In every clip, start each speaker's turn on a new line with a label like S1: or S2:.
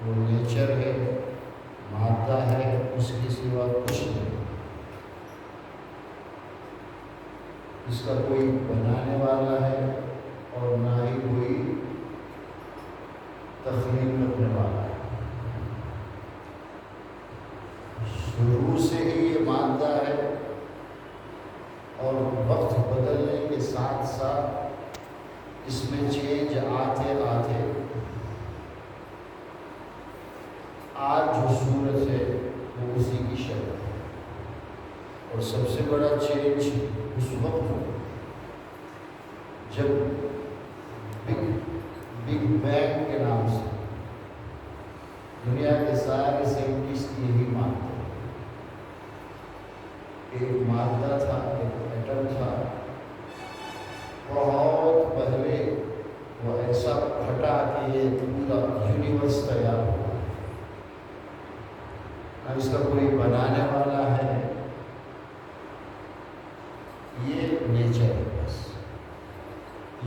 S1: وہ نیچر ہے، مادہ ہے، اس کے سوا کچھ نہیں، اس کا کوئی بنانے والا ہے اور نہ ہی کوئی تخلیق کرنے والا ہے۔ شروع سے ہی یہ مادہ ہے اور وقت بدلنے کے ساتھ ساتھ اس میں چینج آتے آتے آج جو صورت ہے وہ اسی کی شکل ہے۔ اور سب سے بڑا چینج اس وقت جب بگ بینگ کے نام سے دنیا کے سارے سائنٹسٹ یہی مانتے ہیں کہ ایک مادہ تھا، ایک ایٹم تھا، بہت پہلے وہ ایسا پھٹا کہ یہ پورا یونیورس تیار ہوا۔ نہ اس کا کوئی بنانے والا ہے، یہ نیچر ہے بس۔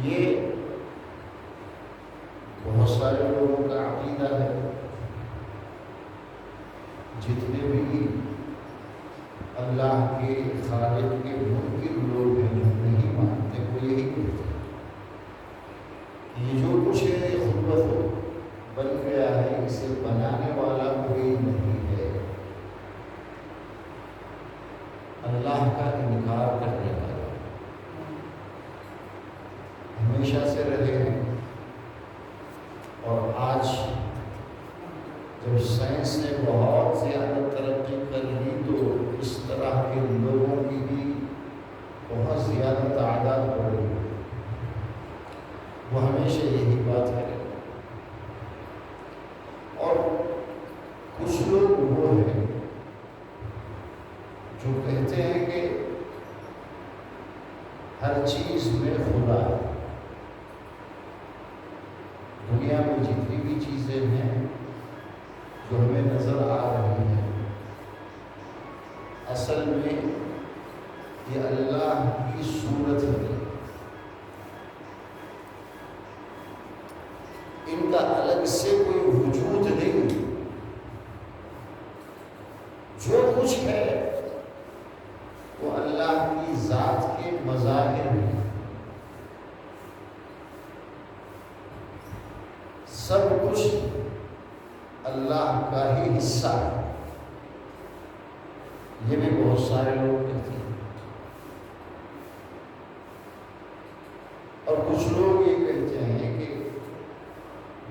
S1: یہ بہت سارے لوگوں کا عقیدہ ہے، جتنے بھی اللہ کے خالق کے منکر لوگ ہیں جو نہیں مانتے، وہ یہی کہتے ہیں یہ جو کچھ ہے یہ خود بخود بن گیا ہے، اسے بنانے والا کوئی نہیں ہے۔ اللہ کا انکار کرنے والا ہمیشہ سے رہے ہیں، اور آج جب سائنس نے بہت زیادہ ترقی کر لی تو اس طرح کے لوگوں کی بھی بہت زیادہ تعداد بڑھ گئی۔ وہ ہمیشہ یہی بات کرے، اور کچھ لوگ وہ ہیں جو کہتے ہیں کہ ہر چیز میں خدا ہے۔ دنیا میں جتنی بھی چیزیں ہیں جو ہمیں نظر آ رہی ہیں، اصل میں یہ اللہ کی صورت ہے، ان کا الگ سے کوئی وجود نہیں۔ جو کچھ ہے وہ اللہ کی ذات کے مظاہر ہیں، سب کچھ اللہ کا ہی حصہ ہے۔ یہ بھی بہت سارے لوگ کہتے ہیں، اور کچھ لوگ یہ کہتے ہیں کہ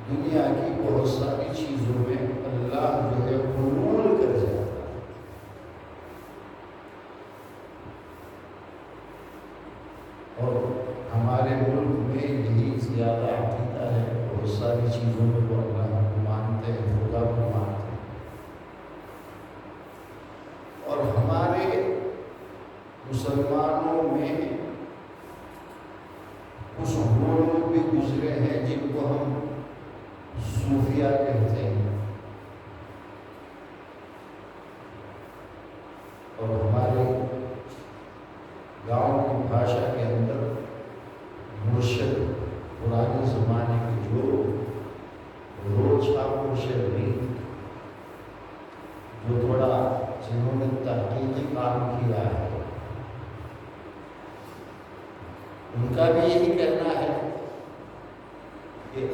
S1: دنیا کی بہت ساری چیزوں میں اللہ جو ہے حلول کر جاتا ہے۔ اور ہمارے ملک میں یہی زیادہ عقیدہ ہے، بہت ساری چیزوں میں وہ اللہ کو مانتے ہیں، خدا کو مانتے ہیں۔ اور ہمارے مسلمانوں میں کچھ وہ لوگ بھی گزرے ہیں جن کو ہم صوفیہ کہتے ہیں، اور ہمارے گاؤں کی بھاشا کے اندر مرشد، پرانے زمانے کے جو روز کا مرشد نہیں، جو تھوڑا جنہوں نے تحقیقی کام کیا ہے، ان کا بھی یہی کہنا ہے کہ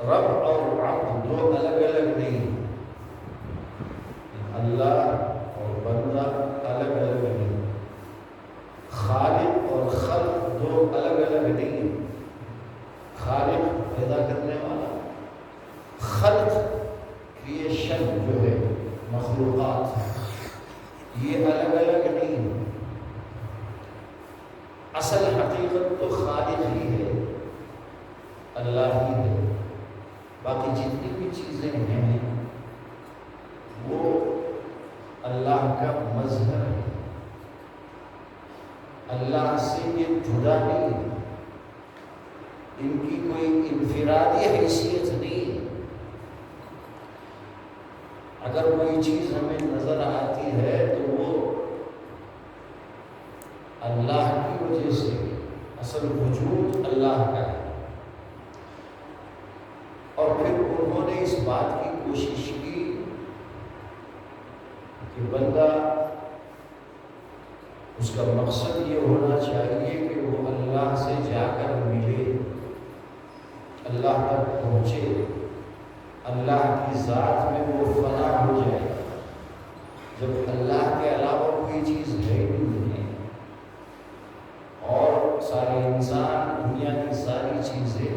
S1: رب اور عبد دو الگ الگ نہیں، اللہ اور بندہ الگ الگ نہیں، خالق اور خلق دو الگ الگ نہیں۔ خالق پیدا کرنے والا، خلق کریشن جو ہے مخلوقات، یہ الگ الگ نہیں۔ اصل حقیقت تو خالق ہی ہے، اللہ ہی ہے۔ باقی جتنی بھی چیزیں ہیں وہ اللہ کا مظہر ہے، اللہ سے یہ جدا نہیں ہے، ان کی کوئی انفرادی حیثیت نہیں ہے۔ اگر کوئی چیز ہمیں نظر آتی ہے تو وہ اللہ کی وجہ سے، اصل وجود اللہ کا ہے۔ اس کا مقصد یہ ہونا چاہیے کہ وہ اللہ سے جا کر ملے، اللہ تک پہنچے، اللہ کی ذات میں وہ فنا ہو جائے۔ جب اللہ کے علاوہ کوئی چیز ہے ہی نہیں ہے اور سارے انسان، دنیا کی ساری چیزیں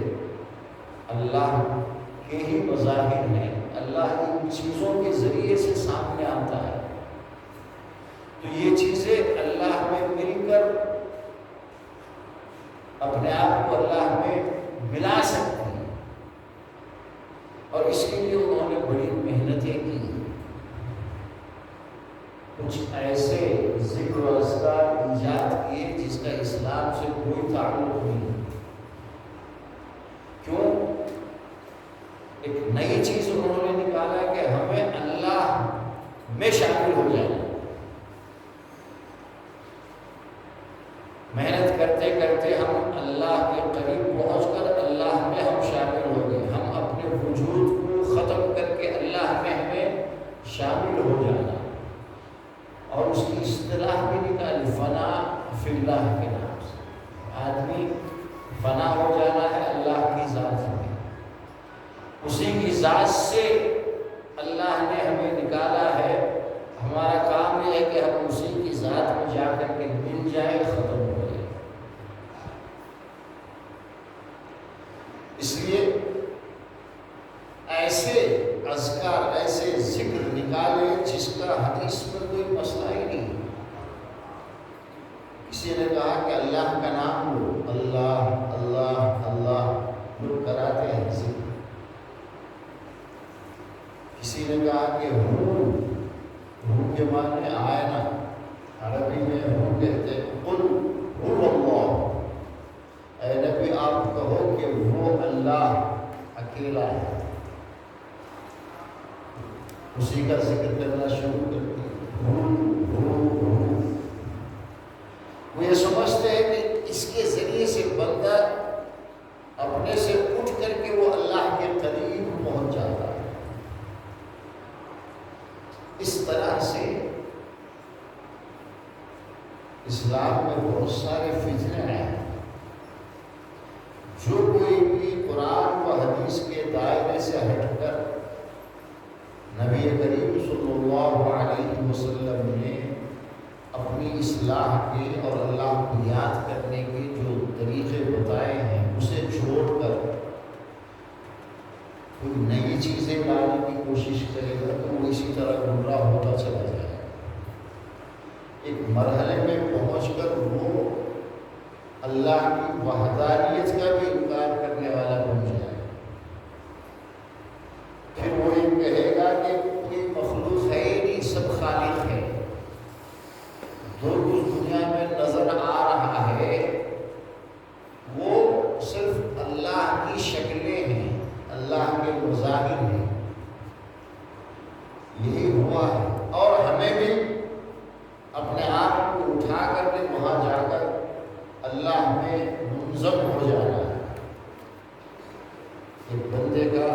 S1: اللہ کے ہی مظاہر ہیں، اللہ ان چیزوں کے ذریعے سے سامنے آتا ہے، تو یہ چیزیں اللہ میں مل کر اپنے آپ کو اللہ میں ملا سکتی ہیں، اور اس کے لیے انہوں نے بڑی محنتیں کی۔ کچھ ایسے ذکر و اذکار ایجاد کیے جس کا اسلام سے کوئی تعلق نہیں۔ کیوں؟ ایک نئی چیز انہوں نے نکالا کہ ہمیں اللہ میں شامل ہو جائے۔ محنت کرتے کرتے ہم اللہ کے قریب پہنچ کر اللہ میں ہم شامل ہو گئے، ہم اپنے وجود کو ختم کر کے اللہ میں ہمیں شامل ہو جانا، اور اس کی اصطلاح بھی نکالی فنا فی اللہ کے نام سے۔ آدمی فنا ہو جانا ہے اللہ کی ذات میں، اسی کی ذات سے اللہ نے ہمیں نکالا ہے۔ ہمارا کام یہ ہے کہ ہم اسی کی ذات میں جا کر کے مل جائے، ختم ہو جائے۔ اس لیے ایسے اذکار، ایسے ذکر نکالے جس کا حدیث میں کوئی مسئلہ ہی نہیں۔ کسی نے کہا کہ اللہ کا نام لو، اللہ اللہ اللہ، لوگ کراتے ہیں ذکر۔ کسی نے کہا کہ ہوں کے معنی آئینہ، عربی میں ہوں کہتے ہیں، قل هو اللہ، اے نبی آپ کہو کہ وہ اللہ اکیلا ہے، اسی کا ذکر کرنا شروع کرتے ہیں۔ وہ یہ سمجھتے ہیں کہ اس کے ذریعے سے بندہ اپنے سے اٹھ کر کے وہ اللہ کے قریب پہنچ جاتا ہے۔ اس طرح سے اسلام میں بہت سارے فتنے ہیں۔ جو کوئی بھی قرآن و حدیث کے دائرے سے ہٹ کر نبی کریم صلی اللہ علیہ وسلم نے اپنی اصلاح کے اور اللہ کو یاد کرنے کے جو طریقے بتائے ہیں اسے چھوڑ کر کوئی نئی چیزیں لانے کی کوشش کرے گا تو وہ اسی طرح گمراہ ہوتا چلا جائے گا۔ ایک مرحلے میں پہنچ کر وہ اللہ کی وحدانیت کا بھی انکار کرنے والا بن جائے گا۔ پھر وہ یہ کہے گا کہ کوئی مخلوق ہے ہی نہیں، سب خالق ہے۔ جو کچھ دنیا میں نظر آ رہا ہے وہ صرف اللہ کی شکلیں ہیں، اللہ کے مظاہر ہیں، یہی ہوا ہے۔ اور ہمیں بھی اپنے آپ کو اٹھا کر کے وہاں جا کر اللہ میں منظم ہو جانا ہے۔ ایک بندے کا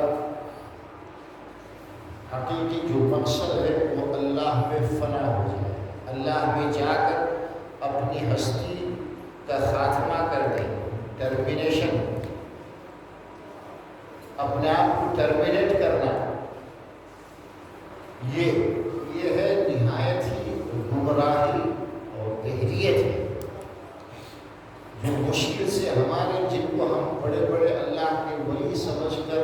S1: حقیقی جو مقصد ہے وہ اللہ میں فنا ہو جائے، اللہ میں جا کر اپنی ہستی کا خاتمہ کر دے، ٹرمینیشن، اپنے آپ کو ٹرمینیٹ کرنا۔ یہ ہے نہایت ہی گمراہی اور دہریت ہے، جو مشکل سے ہمارے، جن کو ہم بڑے بڑے اللہ کے ولی سمجھ کر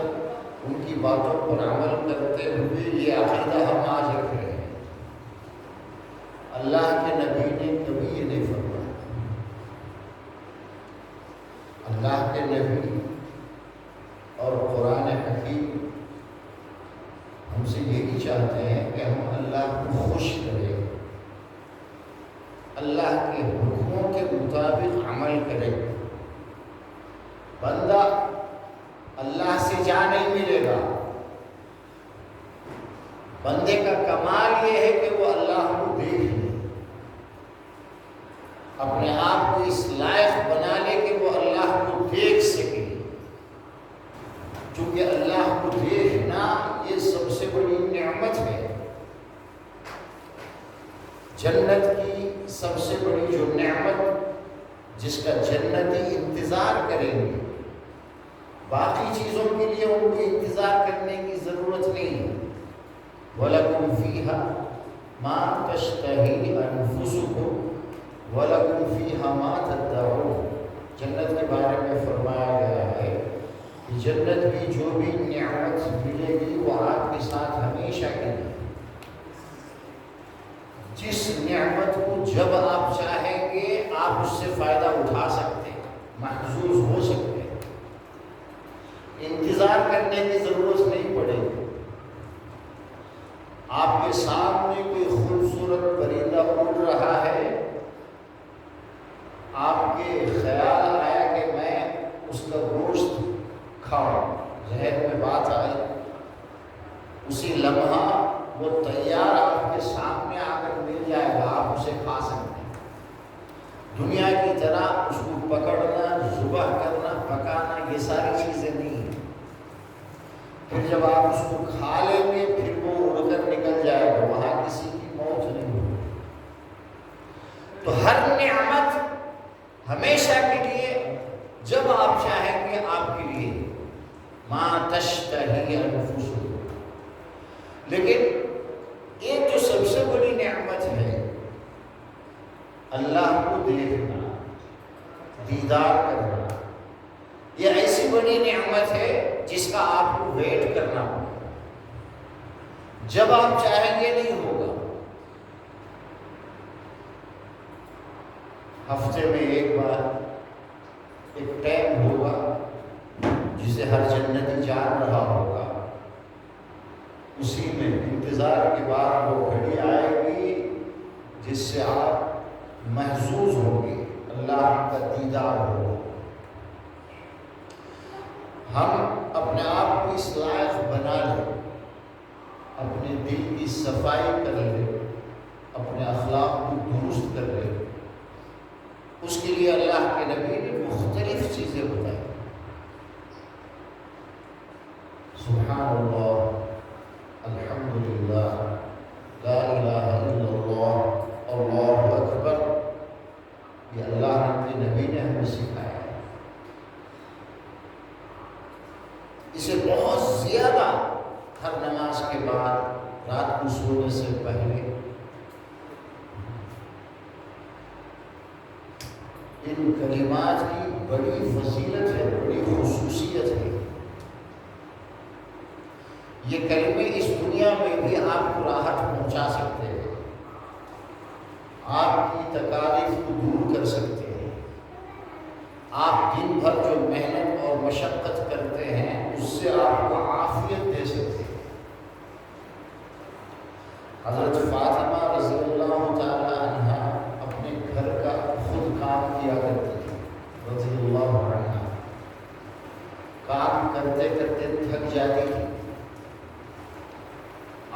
S1: ان کی باتوں پر عمل کرتے ہوئے یہ عقیدہ ہم آج رکھ رہے ہیں۔ اللہ کے نبی نے کبھی یہ نہیں فرمایا۔ اللہ کے نبی اور قرآن حکیم ہم سے یہی چاہتے ہیں کہ ہم اللہ کو خوش کریں، اللہ کے حکموں کے مطابق عمل کریں۔ بندہ اللہ سے جا نہیں ملے گا، بندے کا کمال یہ ہے کہ وہ اللہ کو دیکھ لے، اپنے آپ کو اس لائق بنا لے کہ وہ اللہ کو دیکھ سکے، چونکہ اللہ کو دیکھنا یہ سب سے بڑی نعمت ہے۔ جنت کی سب سے بڑی جو نعمت جس کا جنتی انتظار کریں گے، باقی چیزوں کے لیے ان کو انتظار کرنے کی ضرورت نہیں ہے۔ وَلَكُمْ فِيهَا مَا تَشْتَهِي أَنفُسُكُمْ وَلَكُمْ فِيهَا مَا تَدَّعُونَ۔ جنت کے بارے میں فرمایا گیا ہے کہ جنت بھی جو بھی نعمت ملے گی وہ آپ کے ساتھ ہمیشہ کے لیے، جس نعمت کو جب آپ چاہیں گے آپ اس سے فائدہ اٹھا سکتے ہیں، محظوظ ہو سکتے ہیں، انتظار کرنے کی ضرورت نہیں پڑے گی۔ آپ کے سامنے کوئی خوبصورت پرندہ اڑ رہا ہے، آپ کے خیال آیا کہ میں اس کا گوشت کھاؤں، ذہن میں بات آئی، اسی لمحہ وہ تیار آپ کے سامنے آ کر مل جائے گا، آپ اسے کھا سکتے ہیں۔ دنیا کی طرح اس کو پکڑنا، ذبح کرنا، پکانا، یہ ساری چیزیں نہیں ہیں۔ پھر جب آپ اس کو کھا لیں گے پھر وہ اڑ کر نکل جائے گا، وہاں کسی کی موت نہیں ہوگی۔ تو ہر نعمت ہمیشہ کے لیے، جب آپ چاہیں گے آپ کے لیے، ما تشتہی انفسکم۔ لیکن ایک جو سب سے بڑی نعمت ہے، اللہ کو دیکھنا، دیدار کرنا، یہ ایسی بڑی نعمت ہے جس کا آپ کو ویٹ کرنا ہوگا، جب آپ چاہیں گے نہیں ہوگا۔ ہفتے میں ایک بار ایک ٹائم ہوگا جسے ہر جنتی جان رہا ہوگا، اسی میں انتظار کے بعد وہ گھڑی آئے گی جس سے آپ محظوظ ہوں گے، اللہ کا دیدار ہوگا۔ ہم اپنے آپ کو اس لائق بنا لیں، اپنے دل کی صفائی کر لیں، اپنے اخلاق کو درست کر لیں۔ اس کے لیے اللہ کے نبی نے مختلف چیزیں بتائی۔ سبحان اللہ، الحمدللہ، لا الہ الا اللہ، اللہ اکبر، یہ اللہ کے نبی نے ہمیں سکھایا ہے۔ اسے بہت زیادہ ہر نماز کے بعد، رات کو سونے سے پہلے، ان کلمات کی بڑی فضیلت ہے، بڑی خصوصیت ہے۔ یہ کلمے اس دنیا میں بھی آپ کو راحت پہنچا سکتے ہیں، آپ کی تکالیف کو دور کر سکتے ہیں، آپ دن بھر جو محنت اور مشقت کرتے ہیں اس سے آپ کو عافیت دے سکتے ہیں۔ حضرت فاطمہ رضی اللہ تعالی عنہ اپنے گھر کا خود کام کیا کرتی تھی، رضی اللہ عنہ، کام کرتے کرتے تھک جاتی تھی،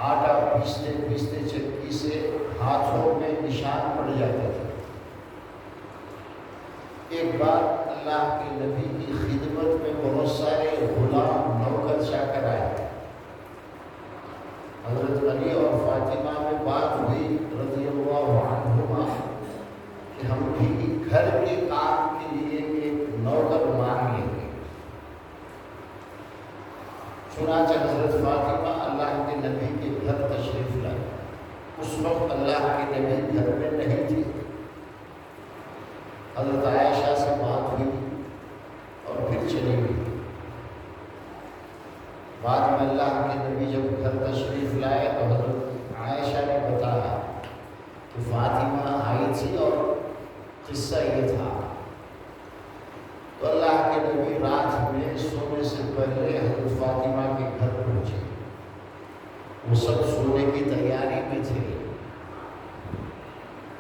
S1: آٹا پیستے پیستے چکی سے ہاتھوں میں نشان پڑ جاتے تھے۔ ایک بار اللہ کے نبی کی خدمت میں بہت سارے غلام نوکر چاکر آئے۔ حضرت علی اور فاطمہ میں بات ہوئی رضی اللہ عنہما کہ ہم بھی گھر کے کام کے لیے ایک نوکر مان لیں گے۔ چنانچہ حضرت فاطمہ اللہ کے نبی کے گھر تشریف لائے۔ اس وقت اللہ کے نبی گھر میں نہیں تھی۔ حضرت عائشہ سے بات ہوئی اور پھر چلی گئی۔ بعد میں اللہ کے نبی جب گھر تشریف لائے تو حضرت عائشہ نے بتایا کہ فاطمہ آئی تھی اور قصہ یہ تھا۔ تو اللہ کے نبی رات میں سونے سے پہلے حضرت فاطمہ کے گھر پہنچے۔ وہ سب سونے کی تیاری میں تھے،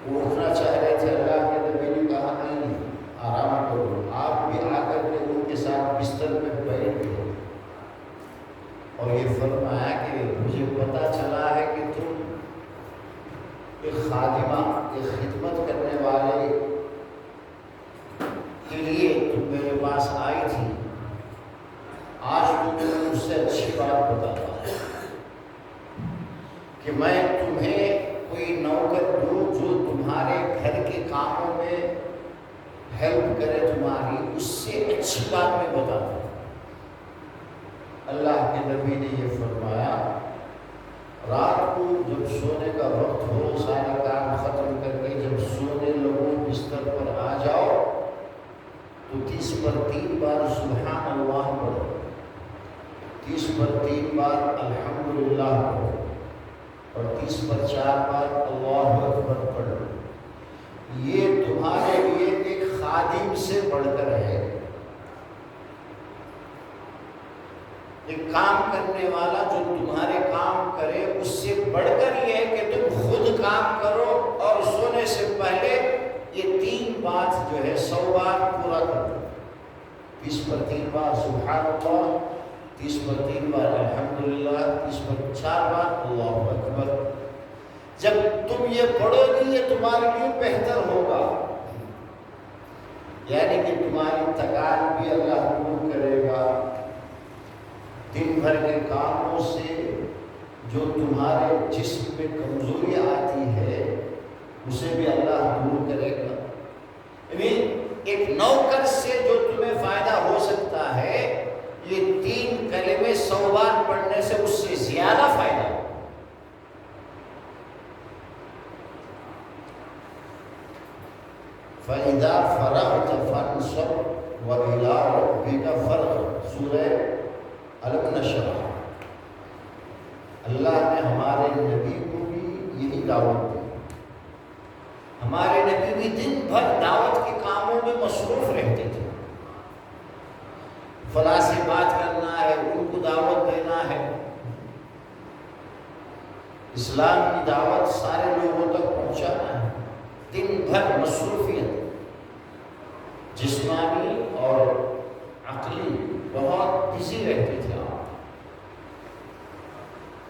S1: وہ اٹھنا چاہ رہے تھے۔ اللہ کے نبی نے کہا نہیں، آرام کرو، آپ بھی آ کر کے ان کے ساتھ بستر میں بیٹھ گئے اور یہ فرمایا کہ مجھے پتہ چلا ہے کہ تم ایک خادمہ، ایک خدمت کرنے والے کے لیے تم میرے پاس آئی تھی، آج تمہیں مجھ سے اچھی بات بتاتا ہوں کہ میں تمہیں کوئی نوکر دوں جو تمہارا تمہارے گھر کے کاموں میں ہیلپ کرے تمہاری، اس سے اچھی بات میں بتاتا ہوں۔ اللہ کے نبی نے یہ فرمایا، رات کو جب سونے کا وقت ہو، سارے کام ختم کر کے جب سونے لگو، بستر پر آ جاؤ تو 30 پر 3 بار سبحان اللہ پڑھو، 30 پر 3 بار الحمدللہ پڑھو، اور 30 پر 4 بار اللہ اکبر پڑھو۔ یہ تمہارے لیے ایک خادم سے بڑھ کر ہے، ایک کام کرنے والا جو تمہارے کام کرے، اس سے بڑھ کر یہ ہے کہ تم خود کام کرو اور سونے سے پہلے یہ 3 بات جو ہے 100 بار پورا کرو۔ 30 پر 3 بار سبحان اللہ، 30 پر 3 بار الحمدللہ، 30 پر 4 بار اللہ اکبر۔ جب تم یہ پڑھو گی یہ تمہارے لیے بہتر ہوگا، یعنی کہ تمہاری تکان بھی اللہ دور کرے گا، دن بھر کے کاموں سے جو تمہارے جسم میں کمزوری آتی ہے اسے بھی اللہ دور کرے گا۔ یعنی ایک نوکر سے جو تمہیں فائدہ ہو سکتا ہے، یہ 3 کلمے 100 بار پڑھنے سے اس سے زیادہ فائدہ ہو۔ فَإِذَا فَرَغْتَ فَانْصَبْ وَإِلَىٰ رَبِّكَ فَارْغَب، سورہ علم نشرح۔ اللہ نے ہمارے نبی کو بھی یہی دعوت دی۔ ہمارے نبی بھی دن بھر دعوت کے کاموں میں مصروف رہتے تھے، فلاں سے بات کرنا ہے، ان کو دعوت دینا ہے، اسلام کی دعوت سارے لوگوں تک پہنچانا ہے، دن بھر مصروفیت، جسمانی اور عقلی بہت بزی رہتے تھے آپ۔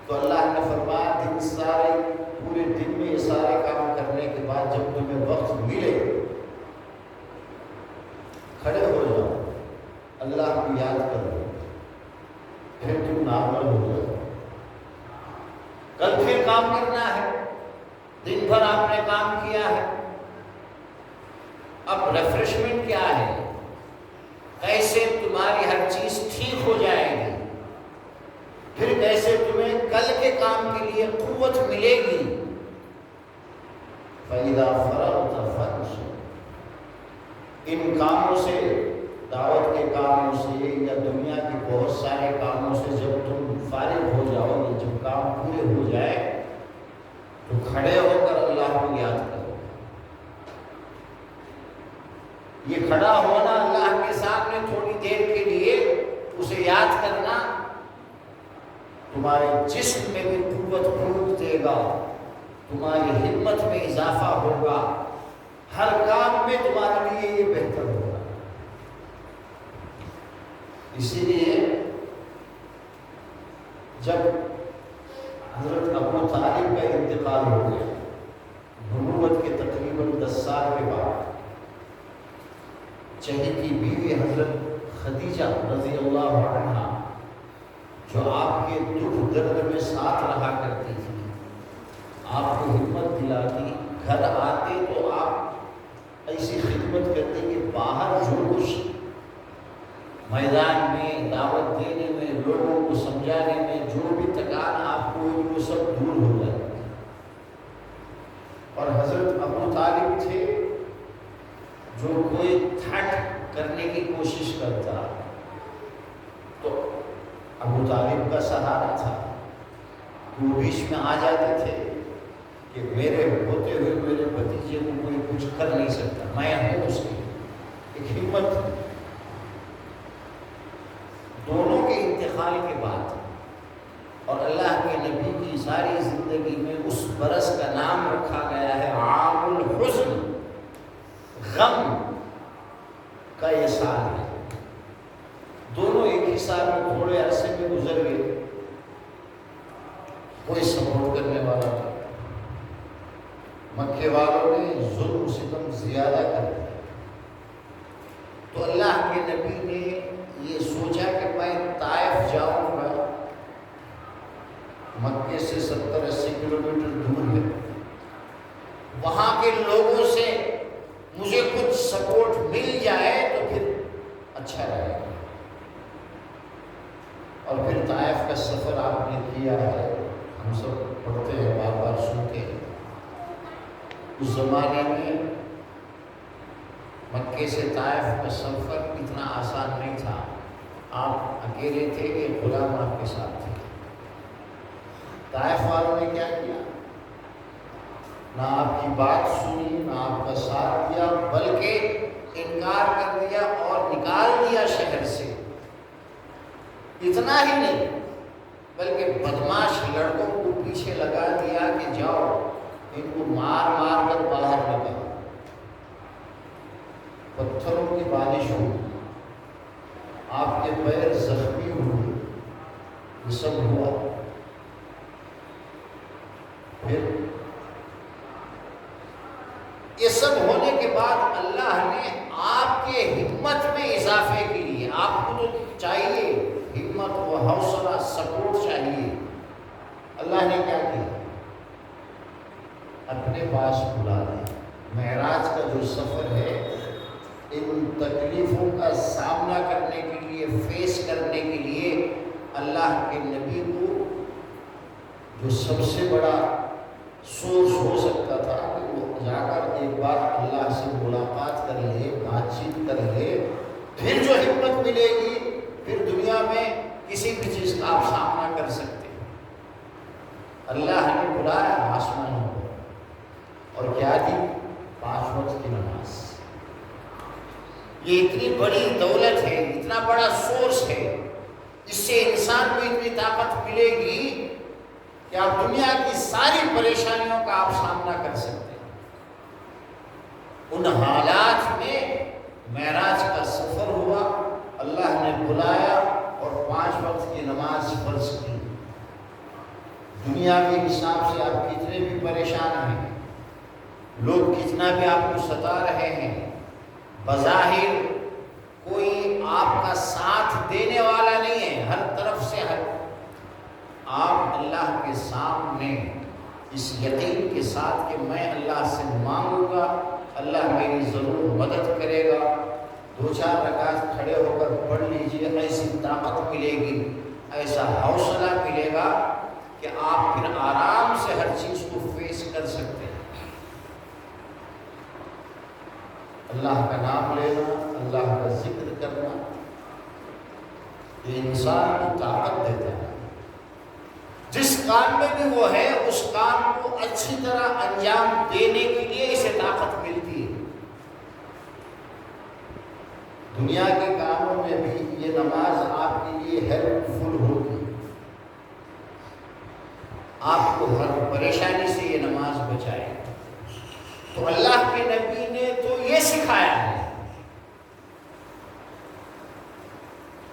S1: تو اللہ نے فرمایا پورے دن میں یہ سارے کام کرنے کے بعد جب تمہیں وقت ملے کھڑے ہو جاؤ، اللہ کو یاد کرو، پھر تم نارمل ہو جاؤ۔ کل پھر کام کرنا ہے، دن بھر آپ نے کام کیا ہے، اب ریفریشمنٹ کیا ہے، کیسے تمہاری ہر چیز ٹھیک ہو جائے گی، پھر کیسے تمہیں کل کے کام کے لیے قوت ملے گی۔ فَإِذَا فَرَغْتَ فَانْصَبْ، ان کاموں سے، دعوت کے کاموں سے یا دنیا کے بہت سارے کاموں سے جب تم فارغ ہو جاؤ، یا جب کام پورے ہو جائے تو کھڑے ہو کر اللہ کو یاد کرو۔ یہ کھڑا ہونا اللہ کے سامنے تھوڑی دیر کے لیے اسے یاد کرنا تمہارے جسم میں بھی قوت پھونک دے گا، تمہاری ہمت میں اضافہ ہوگا، ہر کام میں تمہارے لیے یہ بہتر ہوگا۔ اسی لیے جب حضرت ابو طالب کا انتقال ہو گیا، نبوت کے تقریباً 10 سال کے بعد، چہیتی بیوی حضرت خدیجہ رضی اللہ عنہا، جو آپ کے دکھ درد میں ساتھ رہا کرتی تھی، آپ کو ہمت دلاتی، گھر آتے تو آپ ایسی خدمت کرتی کہ باہر جو کچھ میدان میں دعوت دینے میں، لوگوں کو سمجھانے میں جو بھی تکان آپ کو ہوئی وہ سب دور ہو جاتی۔ اور حضرت ابو طالب تھے جو کوئی تھٹ کرنے کی کوشش کرتا تو ابو طالب کا سہارا تھا، وہ بیچ میں آ جاتے تھے کہ میرے ہوتے ہوئے میرے بھتیجے کو کوئی کچھ کر نہیں سکتا، میں ہوں اس کی، ایک ہمت تھی۔ دونوں کے انتقال کے بعد اور اللہ کے نبی کی ساری زندگی میں اس برس کا نام رکھا گیا ہے عام الحزن، غم کا یہ سال ہے۔ دونوں ایک ہی سال میں تھوڑے عرصے میں گزر گئے، کوئی سپورٹ کرنے والا نہیں، مکے والوں نے ظلم ستم زیادہ کر دیا۔ تو اللہ کے نبی نے یہ سوچا کہ میں طائف جاؤں گا، مکے سے 70-80 کلومیٹر دور ہے، وہاں کے لوگ رہے. اور پھر طائف کا سفر آپ نے کیا ہے، ہم سب پڑھتے ہیں، بار بار سنتے ہیں. اس زمانے میں مکے سے طائف کا سفر اتنا آسان نہیں تھا. آپ اکیلے تھے، ایک غلام آپ کے ساتھ تھے. طائف والوں نے کیا کیا؟ نہ آپ کی بات سنی، نہ آپ کا ساتھ دیا، بلکہ انکار کر دیا اور نکال دیا شہر سے. اتنا ہی نہیں بلکہ بدماش لڑکوں کو پیچھے لگا دیا کہ جاؤ ان کو مار مار کر باہر نکالو. پتھروں کی بارش ہوئی، آپ کے پیر زخمی ہوئے، یہ سب ہوا. پھر یہ سب ہونے کے بعد اللہ نے آپ کے ہمت میں اضافے کے لیے، آپ کو تو چاہیے ہمت و حوصلہ، سپورٹ چاہیے. اللہ نے کیا کیا؟ اپنے پاس بلا لیا. معراج کا جو سفر ہے، ان تکلیفوں کا سامنا کرنے کے لیے، فیس کرنے کے لیے اللہ کے نبی کو جو سب سے بڑا سورس ہو سکتا تھا کہ وہ جا کر ایک بار اللہ سے ملاقات کر لے، بات چیت کر لے، پھر جو ہمت ملے گی پھر دنیا میں کسی بھی چیز کا آپ سامنا کر سکتے ہیں. اللہ نے بلایا آسمانوں کو، اور کیا دی؟ 5 وقت کی نماز. یہ اتنی بڑی دولت ہے، اتنا بڑا سورس ہے، اس سے انسان کو اتنی طاقت ملے گی کہ آپ دنیا کی ساری پریشانیوں کا آپ سامنا کر سکتے ہیں. ان حالات میں معراج کا سفر ہوا، اللہ نے بلایا اور 5 وقت کی نماز فرض کی. دنیا کے حساب سے آپ کتنے بھی پریشان ہیں، لوگ کتنا بھی آپ کو ستا رہے ہیں، بظاہر کوئی آپ کا ساتھ دینے والا نہیں ہے، ہر طرف سے آپ اللہ کے سامنے اس یقین کے ساتھ کہ میں اللہ سے مانگوں گا، اللہ میری ضرور مدد کرے گا. 2-4 رکعت کھڑے ہو کر پڑھ لیجئے، ایسی طاقت ملے گی، ایسا حوصلہ ملے گا کہ آپ پھر آرام سے ہر چیز کو فیس کر سکتے ہیں. اللہ کا نام لینا، اللہ کا ذکر کرنا، یہ انسان کو طاقت دیتا ہے. جس کام میں بھی وہ ہے اس کام کو اچھی طرح انجام دینے کے لیے اسے طاقت ملتی ہے. دنیا کے کاموں میں بھی یہ نماز آپ کے لیے ہیلپ فل ہوگی. آپ کو ہر پریشانی سے یہ نماز بچائے. تو اللہ کے نبی نے تو یہ سکھایا ہے،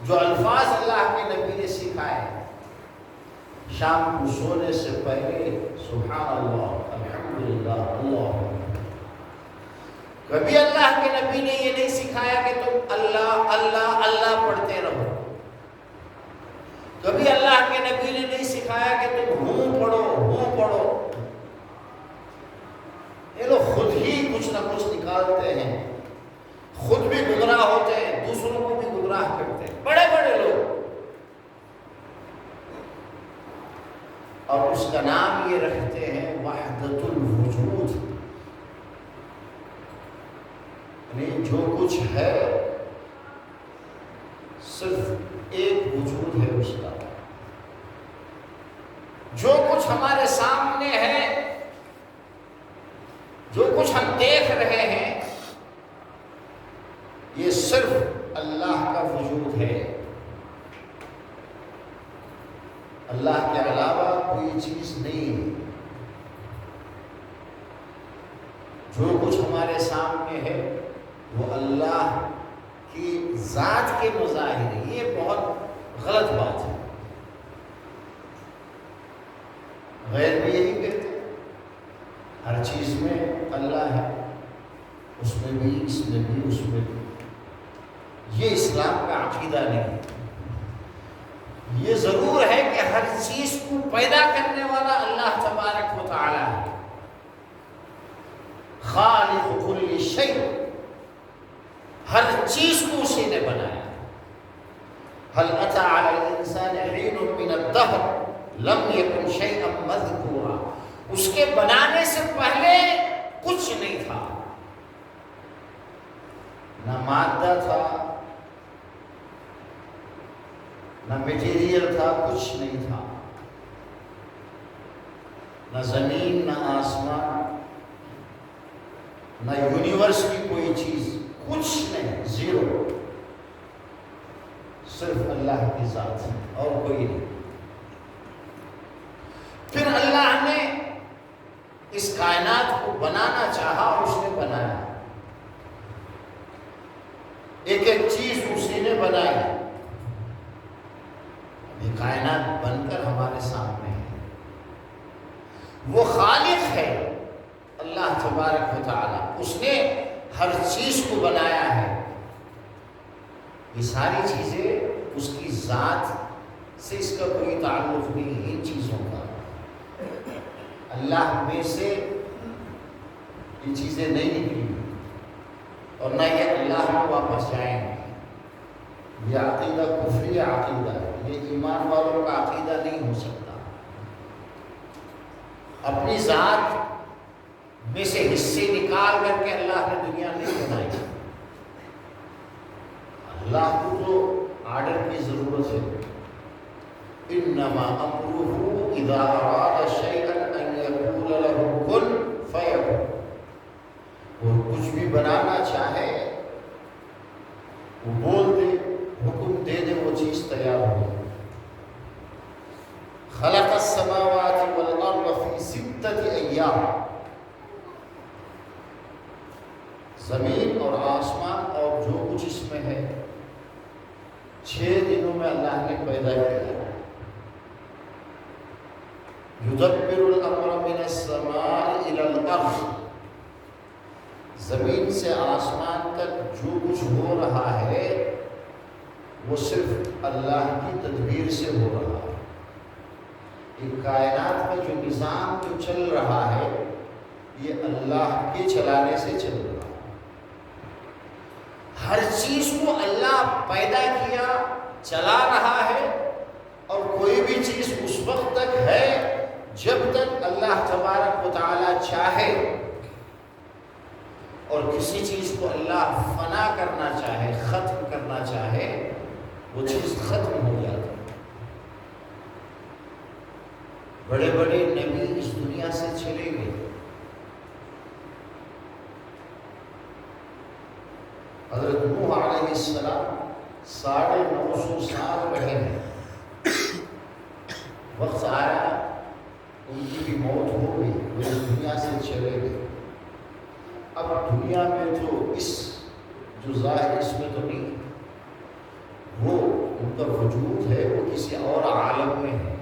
S1: جو الفاظ اللہ کے نبی نے سکھائے. شام کو سونے سے پہلے سبحان اللہ، الحمدللہ، اللہ اکبر. کبھی اللہ کے نبی نے یہ نہیں سکھایا کہ تم اللہ اللہ اللہ پڑھتے رہو. کبھی اللہ کے نبی نے نہیں سکھایا کہ تم ہوں پڑھو. یہ لوگ خود ہی کچھ نہ کچھ نکالتے ہیں، خود بھی گمراہ ہوتے ہیں، دوسروں کو بھی گمراہ کرتے ہیں، بڑے بڑے لوگ. اور اس کا نام یہ رکھتے ہیں وحدت الوجود، یعنی جو کچھ ہے صرف ایک وجود ہے اس کا. جو کچھ ہمارے سامنے ہے، جو کچھ ہم دیکھ رہے ہیں، یہ صرف اللہ کا وجود ہے. اللہ کے علاوہ کوئی چیز نہیں ہے. جو کچھ ہمارے سامنے ہے وہ اللہ کی ذات کے مظاہر ہے. یہ بہت غلط بات ہے. غیر بھی یہی کہتے ہیں ہر چیز میں اللہ ہے، اس میں بھی، اس میں بھی، اس میں بھی. یہ اسلام کا عقیدہ نہیں ہے. یہ ضرور ہے کہ ہر چیز کو پیدا کرنے والا اللہ تبارک و تعالی ہے، خالق کل شیء. ہر چیز کو اسی نے بنایا. هل اتى على الانسان حين من الدهر لم يكن شيئا مذکورا، اس کے بنانے سے پہلے کچھ نہیں تھا، نہ مادہ تھا نہ میٹیریل تھا، کچھ نہیں تھا، نہ زمین نہ آسمان نہ یونیورس کی کوئی چیز، کچھ نہیں، زیرو، صرف اللہ کی ذات اور کوئی نہیں۔ پھر اللہ نے اس کائنات کو بنانا چاہا اور اس نے بنایا، ایک ایک چیز اسی نے بنائی، یہ کائنات بن کر ہمارے سامنے ہے۔ وہ خالق ہے اللہ تبارک و تعالی، اس نے ہر چیز کو بنایا ہے، یہ ساری چیزیں اس کی ذات سے اس کا کوئی تعلق نہیں ہے، ان چیزوں کا اللہ میں سے یہ چیزیں نہیں نکلی اور نہ یہ اللہ میں واپس جائیں گے۔ یہ عقیدہ کفری عقیدہ ہے، یہ ایمان والوں کا عقیدہ نہیں ہو سکتا۔ اپنی ذات میں سے حصے نکال کر کے اللہ نے دنیا نہیں بنائی، اللہ کو تو آرڈر کی ضرورت ہے، انما امرہ اذا اراد شیئا ان یقول له کن فیکن، وہ کچھ بھی بنانا چاہے وہ بول دے، حکم دے دے، وہ چیز تیار ہو جائے۔ خلق السماوات والارض فی ستۃ ایام، زمین اور آسمان اور جو کچھ اس میں ہے 6 دنوں میں اللہ نے پیدا کیا۔ یدبر الامر من السماء الى الارض، زمین سے آسمان تک جو کچھ ہو رہا ہے وہ صرف اللہ کی تدبیر سے ہو رہا ہے۔ یہ کائنات میں جو نظام جو چل رہا ہے یہ اللہ کے چلانے سے چل رہا ہے۔ ہر چیز کو اللہ پیدا کیا، چلا رہا ہے، اور کوئی بھی چیز اس وقت تک ہے جب تک اللہ تبارک و تعالی چاہے، اور کسی چیز کو اللہ فنا کرنا چاہے، ختم کرنا چاہے، وہ چیز ختم ہو جاتی ہے۔ بڑے بڑے نبی اس دنیا سے چلے گئے، حضرت نوح علیہ السلام 950 سال رہے ہیں، وقت آیا ان کی بھی موت ہو گئی، وہ اس دنیا سے چلے گئے۔ اب دنیا میں تو اس جو ظاہر اس میں تو نہیں، وہ ان کا وجود ہے وہ کسی اور عالم میں ہے۔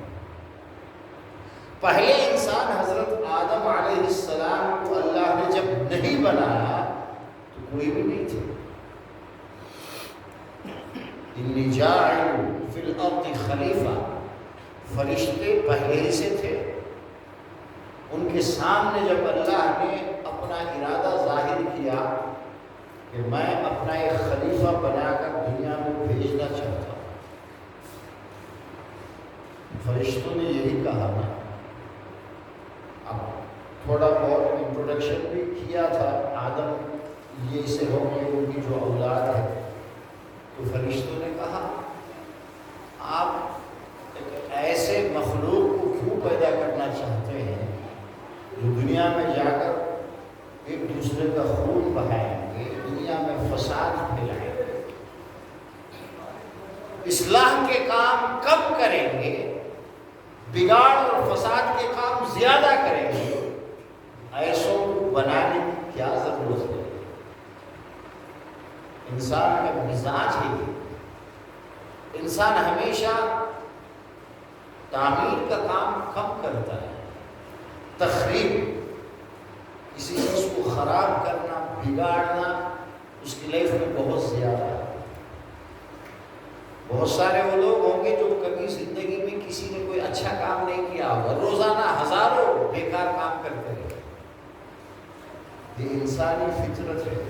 S1: پہلے انسان حضرت آدم علیہ السلام کو اللہ نے جب نہیں بنایا تو کوئی بھی نہیں تھے۔ انی جاعل فی الارض خلیفہ، فرشتے پہلے ہی سے تھے، ان کے سامنے جب اللہ نے اپنا ارادہ ظاہر کیا کہ میں اپنا ایک خلیفہ بنا کر دنیا میں بھیجنا چاہتا ہوں، فرشتوں نے یہی کہا نا۔ اب تھوڑا بہت انٹروڈکشن بھی کیا تھا، آدم یہ سے ہو کہ ان کی جو اولاد ہے، تو فرشتوں نے کہا آپ ایک ایسے مخلوق کو کیوں پیدا کرنا چاہتے ہیں جو دنیا میں جا کر ایک دوسرے کا خون بہائیں گے، دنیا میں فساد پھیلائیں گے، اصلاح کے کام کم کریں گے، بگاڑ اور فساد کے کام زیادہ کریں گے، ایسوں کو بنانے کی کیا ضرورت ہے؟ انسان کا مزاج ہے یہ، انسان ہمیشہ تعمیر کا کام کم کرتا ہے، تخریب، کسی چیز کو خراب کرنا، بگاڑنا اس کی لائف میں بہت زیادہ ہے۔ بہت سارے وہ لوگ ہوں گے جو کبھی زندگی میں کسی نے کوئی اچھا کام نہیں کیا ہوگا، روزانہ ہزاروں بیکار کام کرتے رہے۔ یہ انسانی فطرت ہے۔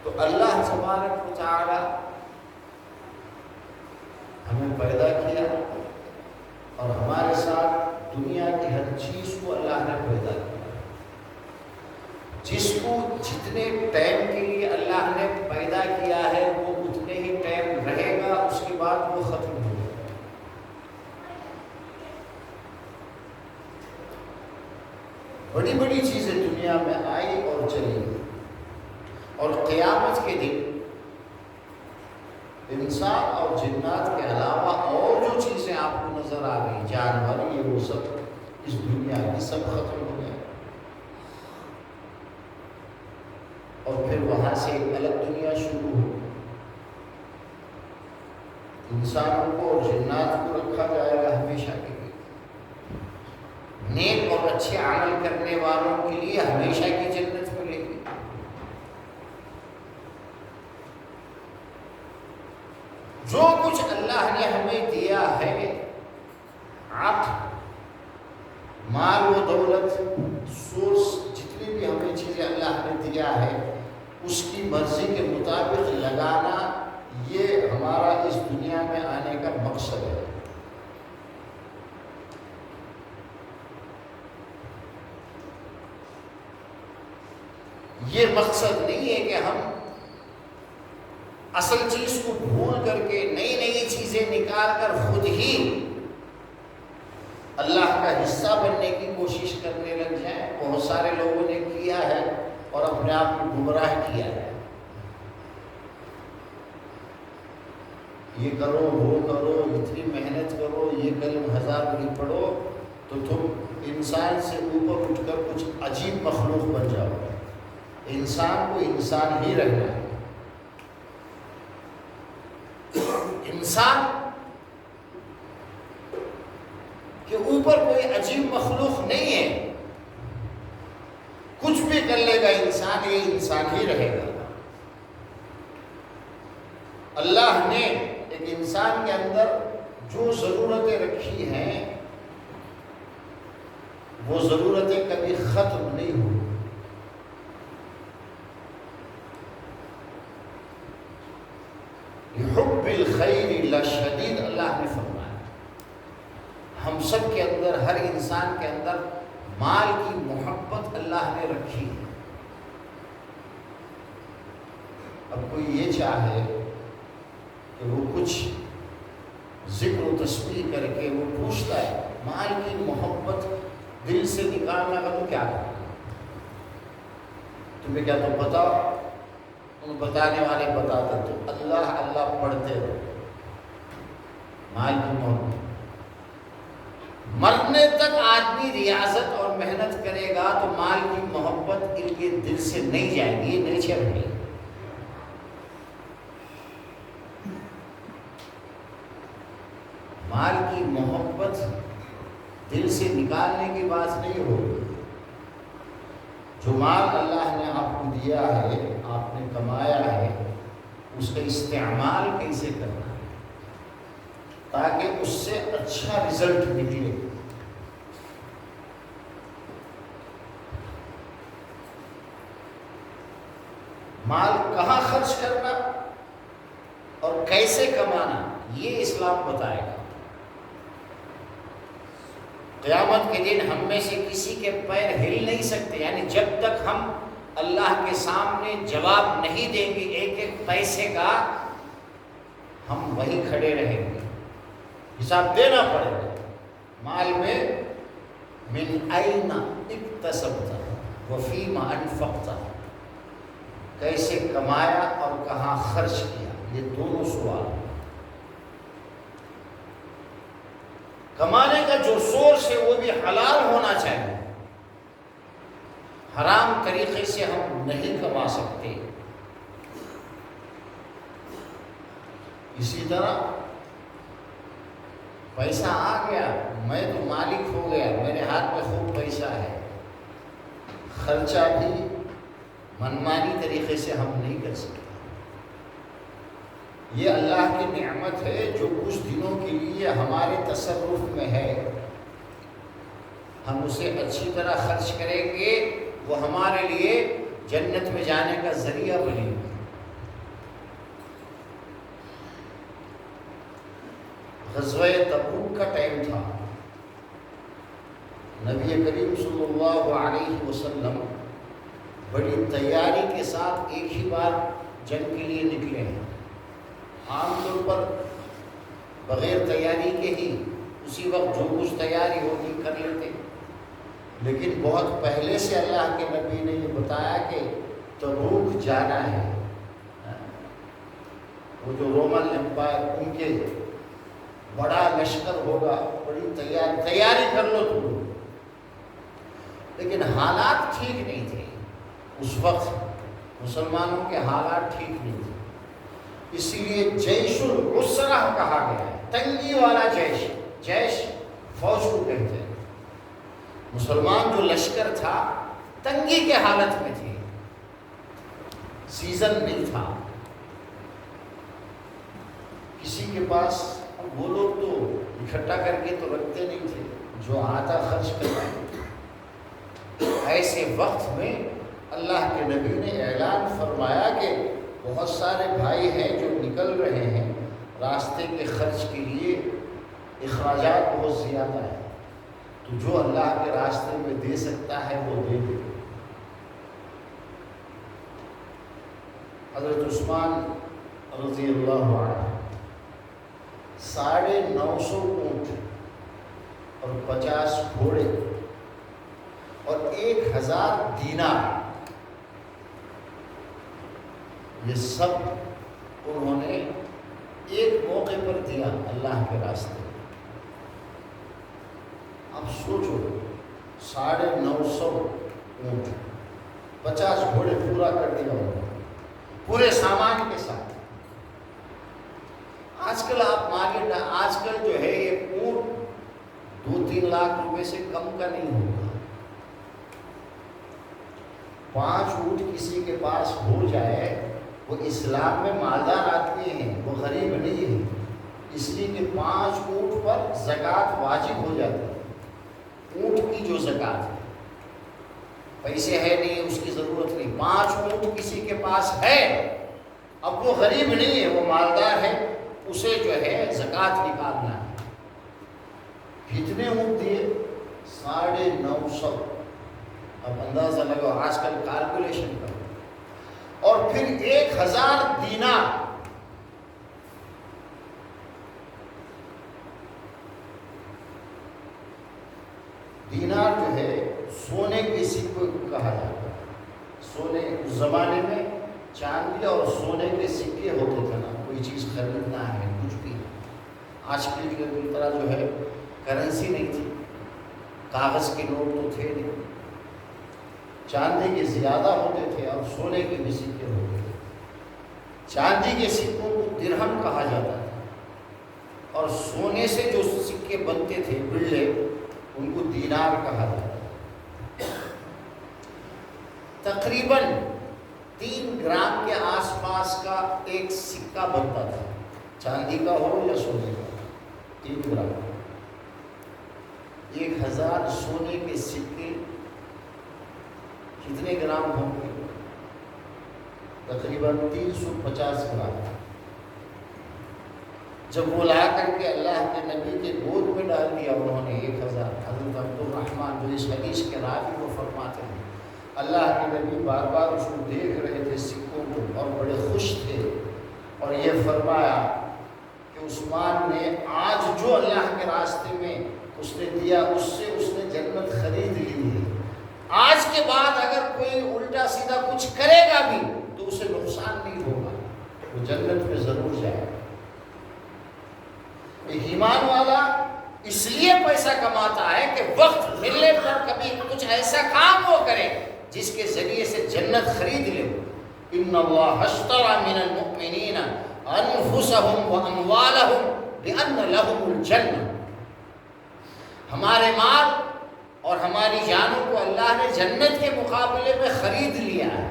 S1: تو اللہ تبارک و تعالی ہمیں پیدا کیا اور ہمارے ساتھ دنیا کی ہر چیز کو اللہ نے پیدا کیا، جس کو جتنے ٹائم کے لیے اللہ نے پیدا کیا ہے وہ اتنے ہی ٹائم رہے گا، اس کے بعد وہ ختم ہو جائے گا۔ بڑی بڑی چیزیں دنیا میں آئی اور چلی گئی، اور قیامت کے دن انسان اور جنات کے علاوہ اور جو چیزیں آپ کو نظر آ گئی، جانور، یہ وہ سب اس دنیا کی سب ختم ہو گئے، اور پھر وہاں سے ایک الگ دنیا شروع ہو۔ انسانوں کو اور جنات کو رکھا جائے گا ہمیشہ کے لیے، نیک اور اچھے عمل کرنے والوں کے لیے ہمیشہ کی جنت ملے گی۔ جو کچھ اللہ نے ہمیں دیا ہے، عقل، مال و دولت، سورس، جتنی بھی ہمیں چیزیں اللہ نے دیا ہے، اس کی مرضی کے مطابق لگانا، یہ ہمارا اس دنیا میں آنے کا مقصد ہے۔ یہ مقصد نہیں ہے کہ ہم اصل چیز کو بھول کر کے نئی نئی چیزیں نکال کر خود ہی اللہ کا حصہ بننے کی کوشش کرنے لگ جائیں۔ بہت سارے لوگوں نے کیا ہے اور اپنے آپ کو گمراہ کیا ہے، یہ کرو، وہ کرو، اتنی محنت کرو، یہ کلم 1000 بھی پڑھو تو تم انسان سے اوپر اٹھ کر کچھ عجیب مخلوق بن جاؤ۔ انسان کو انسان ہی رہنا ہے۔ انسان کے اوپر کوئی عجیب مخلوق نہیں ہے، کچھ بھی کر لے گا انسان، یہ انسان ہی رہے گا۔ اللہ نے ایک انسان کے اندر جو ضرورتیں رکھی ہیں، وہ ضرورتیں کبھی ختم نہیں ہوئی۔ حب الخیر لشدید، اللہ نے فرمایا ہم سب کے اندر، ہر انسان کے اندر مال کی محبت اللہ نے رکھی ہے۔ اب کوئی یہ چاہے کہ وہ کچھ ذکر و تسبیح کر کے وہ پوچھتا ہے، مال کی محبت دل سے نکالنا کا تو کیا کرنا؟ تمہیں کیا تو بتاؤ، ان بتانے والے بتاتے تو اللہ اللہ پڑھتے رہو۔ مال کی محبت، مرنے تک آدمی ریاضت اور محنت کرے گا تو مال کی محبت ان کے دل سے نہیں جائے گی، یہ نہیں چھڑ گی۔ مال کی محبت دل سے نکالنے کی بات نہیں ہوگی۔ جو مال اللہ نے آپ کو دیا ہے، آپ نے کمایا ہے، اس کا استعمال کیسے کرنا ہے تاکہ اس سے اچھا رزلٹ نکلے۔ مال کہاں خرچ کرنا اور کیسے کمانا، یہ اسلام بتائے گا۔ قیامت کے دن ہم میں سے کسی کے پیر ہل نہیں سکتے، یعنی جب تک ہم اللہ کے سامنے جواب نہیں دیں گے ایک ایک پیسے کا، ہم وہیں کھڑے رہیں گے، حساب دینا پڑے گا۔ مال میں من این اکتسبت وفیما انفقت، کیسے کمایا اور کہاں خرچ کیا، یہ دونوں سوال۔ کمانے کا جو سورس ہے وہ بھی حلال ہونا چاہیے، حرام طریقے سے ہم نہیں کما سکتے۔ اسی طرح پیسہ آ گیا، میں تو مالک ہو گیا، میرے ہاتھ میں خوب پیسہ ہے، خرچہ بھی منمانی طریقے سے ہم نہیں کر سکتے۔ یہ اللہ کی نعمت ہے جو کچھ دنوں کے لیے ہمارے تصرف میں ہے، ہم اسے اچھی طرح خرچ کریں گے، وہ ہمارے لیے جنت میں جانے کا ذریعہ بنے گی۔ غزوہ تبوک کا ٹائم تھا. نبی کریم صلی اللہ علیہ وسلم بڑی تیاری کے ساتھ ایک ہی بار جنگ کے لیے نکلے ہیں. عام طور پر بغیر تیاری کے ہی اسی وقت جو کچھ تیاری ہوتی کر لیتے، لیکن بہت پہلے سے اللہ کے نبی نے یہ بتایا کہ تبوک جانا ہے. وہ جو رومن امپائر ان کے بڑا لشکر ہوگا، بڑی تیاری کر لو تم. لیکن حالات ٹھیک نہیں تھے اس وقت، مسلمانوں کے حالات ٹھیک نہیں تھے. اسی لیے جیش العسرہ کہا گیا ہے، تنگی والا جیش. جیش فوج کو کہتے ہیں. مسلمان جو لشکر تھا تنگی کے حالت میں تھے، سیزن نہیں تھا کسی کے پاس. وہ لوگ تو اکٹھا کر کے تو رکھتے نہیں تھے، جو آتا خرچ کرتے. ایسے وقت میں اللہ کے نبی نے اعلان فرمایا کہ بہت سارے بھائی ہیں جو نکل رہے ہیں راستے کے خرچ کے لیے، اخراجات بہت زیادہ ہیں، تو جو اللہ کے راستے میں دے سکتا ہے وہ دے دے. حضرت عثمان رضی اللہ عنہ 950 اونٹ اور 50 گھوڑے اور 1000 دینار، یہ سب انہوں نے ایک موقع پر دیا اللہ کے راستے میں. اب سوچو 950 اونٹ 50 گھوڑے پورا کر دیا انہوں نے پورے سامان کے ساتھ. آج کل آپ مارکیٹ، آج کل جو ہے یہ اونٹ 2-3 لاکھ روپے سے کم کا نہیں ہوگا. 5 اونٹ کسی کے پاس ہو جائے، وہ اسلام میں مالدار آدمی ہیں، وہ غریب نہیں ہے. اس لیے کہ 5 اونٹ پر زکوٰۃ واجب ہو جاتی ہے. اونٹ کی جو زکوٰۃ ہے، پیسے ہے نہیں اس کی ضرورت نہیں. 5 اونٹ کسی کے پاس ہے، اب وہ غریب نہیں ہے، وہ مالدار ہے، اسے جو ہے زکوٰۃ نکالنا ہے. کتنے اونٹ دیے؟ 950. اب اندازہ لگاؤ، آج کل کیلکولیشن کرو. اور پھر 1000 دینار. دینار جو ہے سونے کے سکے کو کہا جاتا ہے. سونے اس زمانے میں چاندی اور سونے کے سکے ہوتے تھے نا، کوئی چیز خریدنا ہے کچھ بھی. آج کل کی طرح جو ہے کرنسی نہیں تھی، کاغذ کے نوٹ تو تھے نہیں. چاندی کے زیادہ ہوتے تھے اور سونے کے بھی سکے ہوتے تھے. چاندی کے سکوں کو درہم کہا جاتا تھا، اور سونے سے جو سکے بنتے تھے بلے، ان کو دینار کہا جاتا تھا. تقریباً 3 گرام کے آس پاس کا ایک سکہ بنتا تھا، چاندی کا ہو یا سونے کا. 3 گرام. 1000 سونے کے سکے کتنے گرام ہوں گے؟ تقریباً 350 گرام. جب وہ لا کر کے اللہ کے نبی کے گود میں ڈال دیا انہوں نے 1000. حضرت عبدالرحمن جو اس حدیث کے راوی کو فرماتے ہیں، اللہ کے نبی بار بار اس کو دیکھ رہے تھے سکوں کو اور بڑے خوش تھے، اور یہ فرمایا کہ عثمان نے آج جو اللہ کے راستے میں اس نے دیا، اس سے اس نے جنت خرید لی ہے. آج کے بعد اگر کوئی الٹا سیدھا کچھ کرے گا بھی تو اسے نقصان نہیں ہوگا، وہ جنت میں ضرور جائے گا. ایمان والا اس لیے پیسہ کماتا ہے کہ وقت ملنے پر کبھی کچھ ایسا کام وہ کرے جس کے ذریعے سے جنت خرید لے. ان اللہ اشتری من المؤمنین انفسهم واموالهم بان لهم الجنہ. ہمارے مال اور ہماری جانوں کو اللہ نے جنت کے مقابلے میں خرید لیا ہے.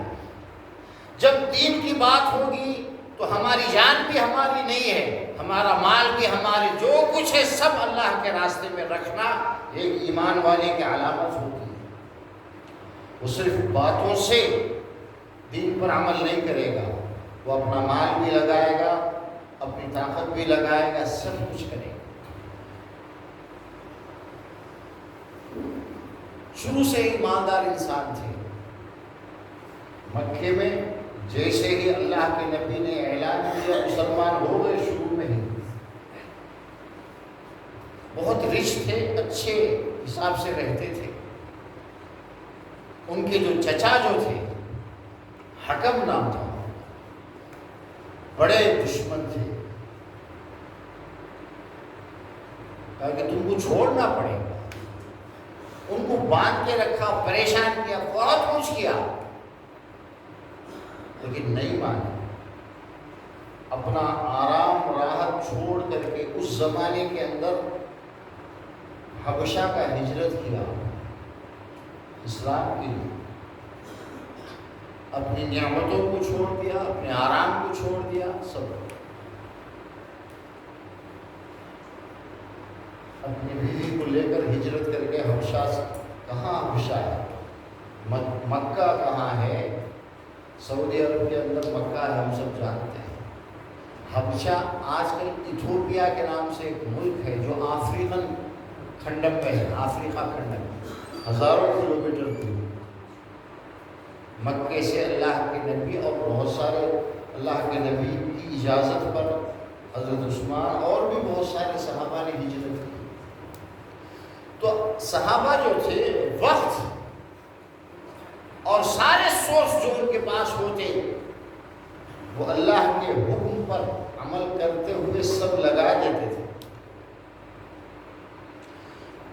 S1: جب دین کی بات ہوگی تو ہماری جان بھی ہماری نہیں ہے، ہمارا مال بھی ہماری، جو کچھ ہے سب اللہ کے راستے میں رکھنا ایک ایمان والے کی علامت ہوتی ہے. وہ صرف باتوں سے دین پر عمل نہیں کرے گا، وہ اپنا مال بھی لگائے گا، اپنی طاقت بھی لگائے گا، سب کچھ کرے گا. شروع سے ایماندار انسان تھے. مکے میں جیسے ہی اللہ کے نبی نے اعلان کیا مسلمان ہو گئے. شروع میں ہی بہت رچ تھے, اچھے حساب سے رہتے تھے. ان کے جو چچا جو تھے حکم نام تھا, بڑے دشمن تھے. کہا کہ تم کو چھوڑنا پڑے گا. ان کو باندھ کے رکھا, پریشان کیا, بہت کچھ کیا, لیکن نہیں مانے. اپنا آرام راحت چھوڑ کر کے اس زمانے کے اندر حبشہ کا ہجرت کیا اسلام کے لیے. اپنی نعمتوں کو چھوڑ دیا, اپنے آرام کو چھوڑ دیا, سب. اپنی بیوی کو لے کر ہجرت کر کے حبشہ سے. کہاں حبشہ ہے؟ مکہ کہاں ہے؟ سعودی عرب کے اندر مکہ ہے, ہم سب جانتے ہیں. حبشہ آج کل ایتھوپیا کے نام سے ایک ملک ہے جو افریقن کھنڈم میں ہے. افریقہ کھنڈم ہزاروں کلومیٹر دور. مکے سے اللہ کے نبی اور بہت سارے اللہ کے نبی کی اجازت پر حضرت عثمان اور بھی بہت سارے صحابہ نے ہجرت کی. تو صحابہ جو تھے وقت اور سارے سورس جو ان کے پاس ہوتے وہ اللہ کے حکم پر عمل کرتے ہوئے سب لگا دیتے تھے.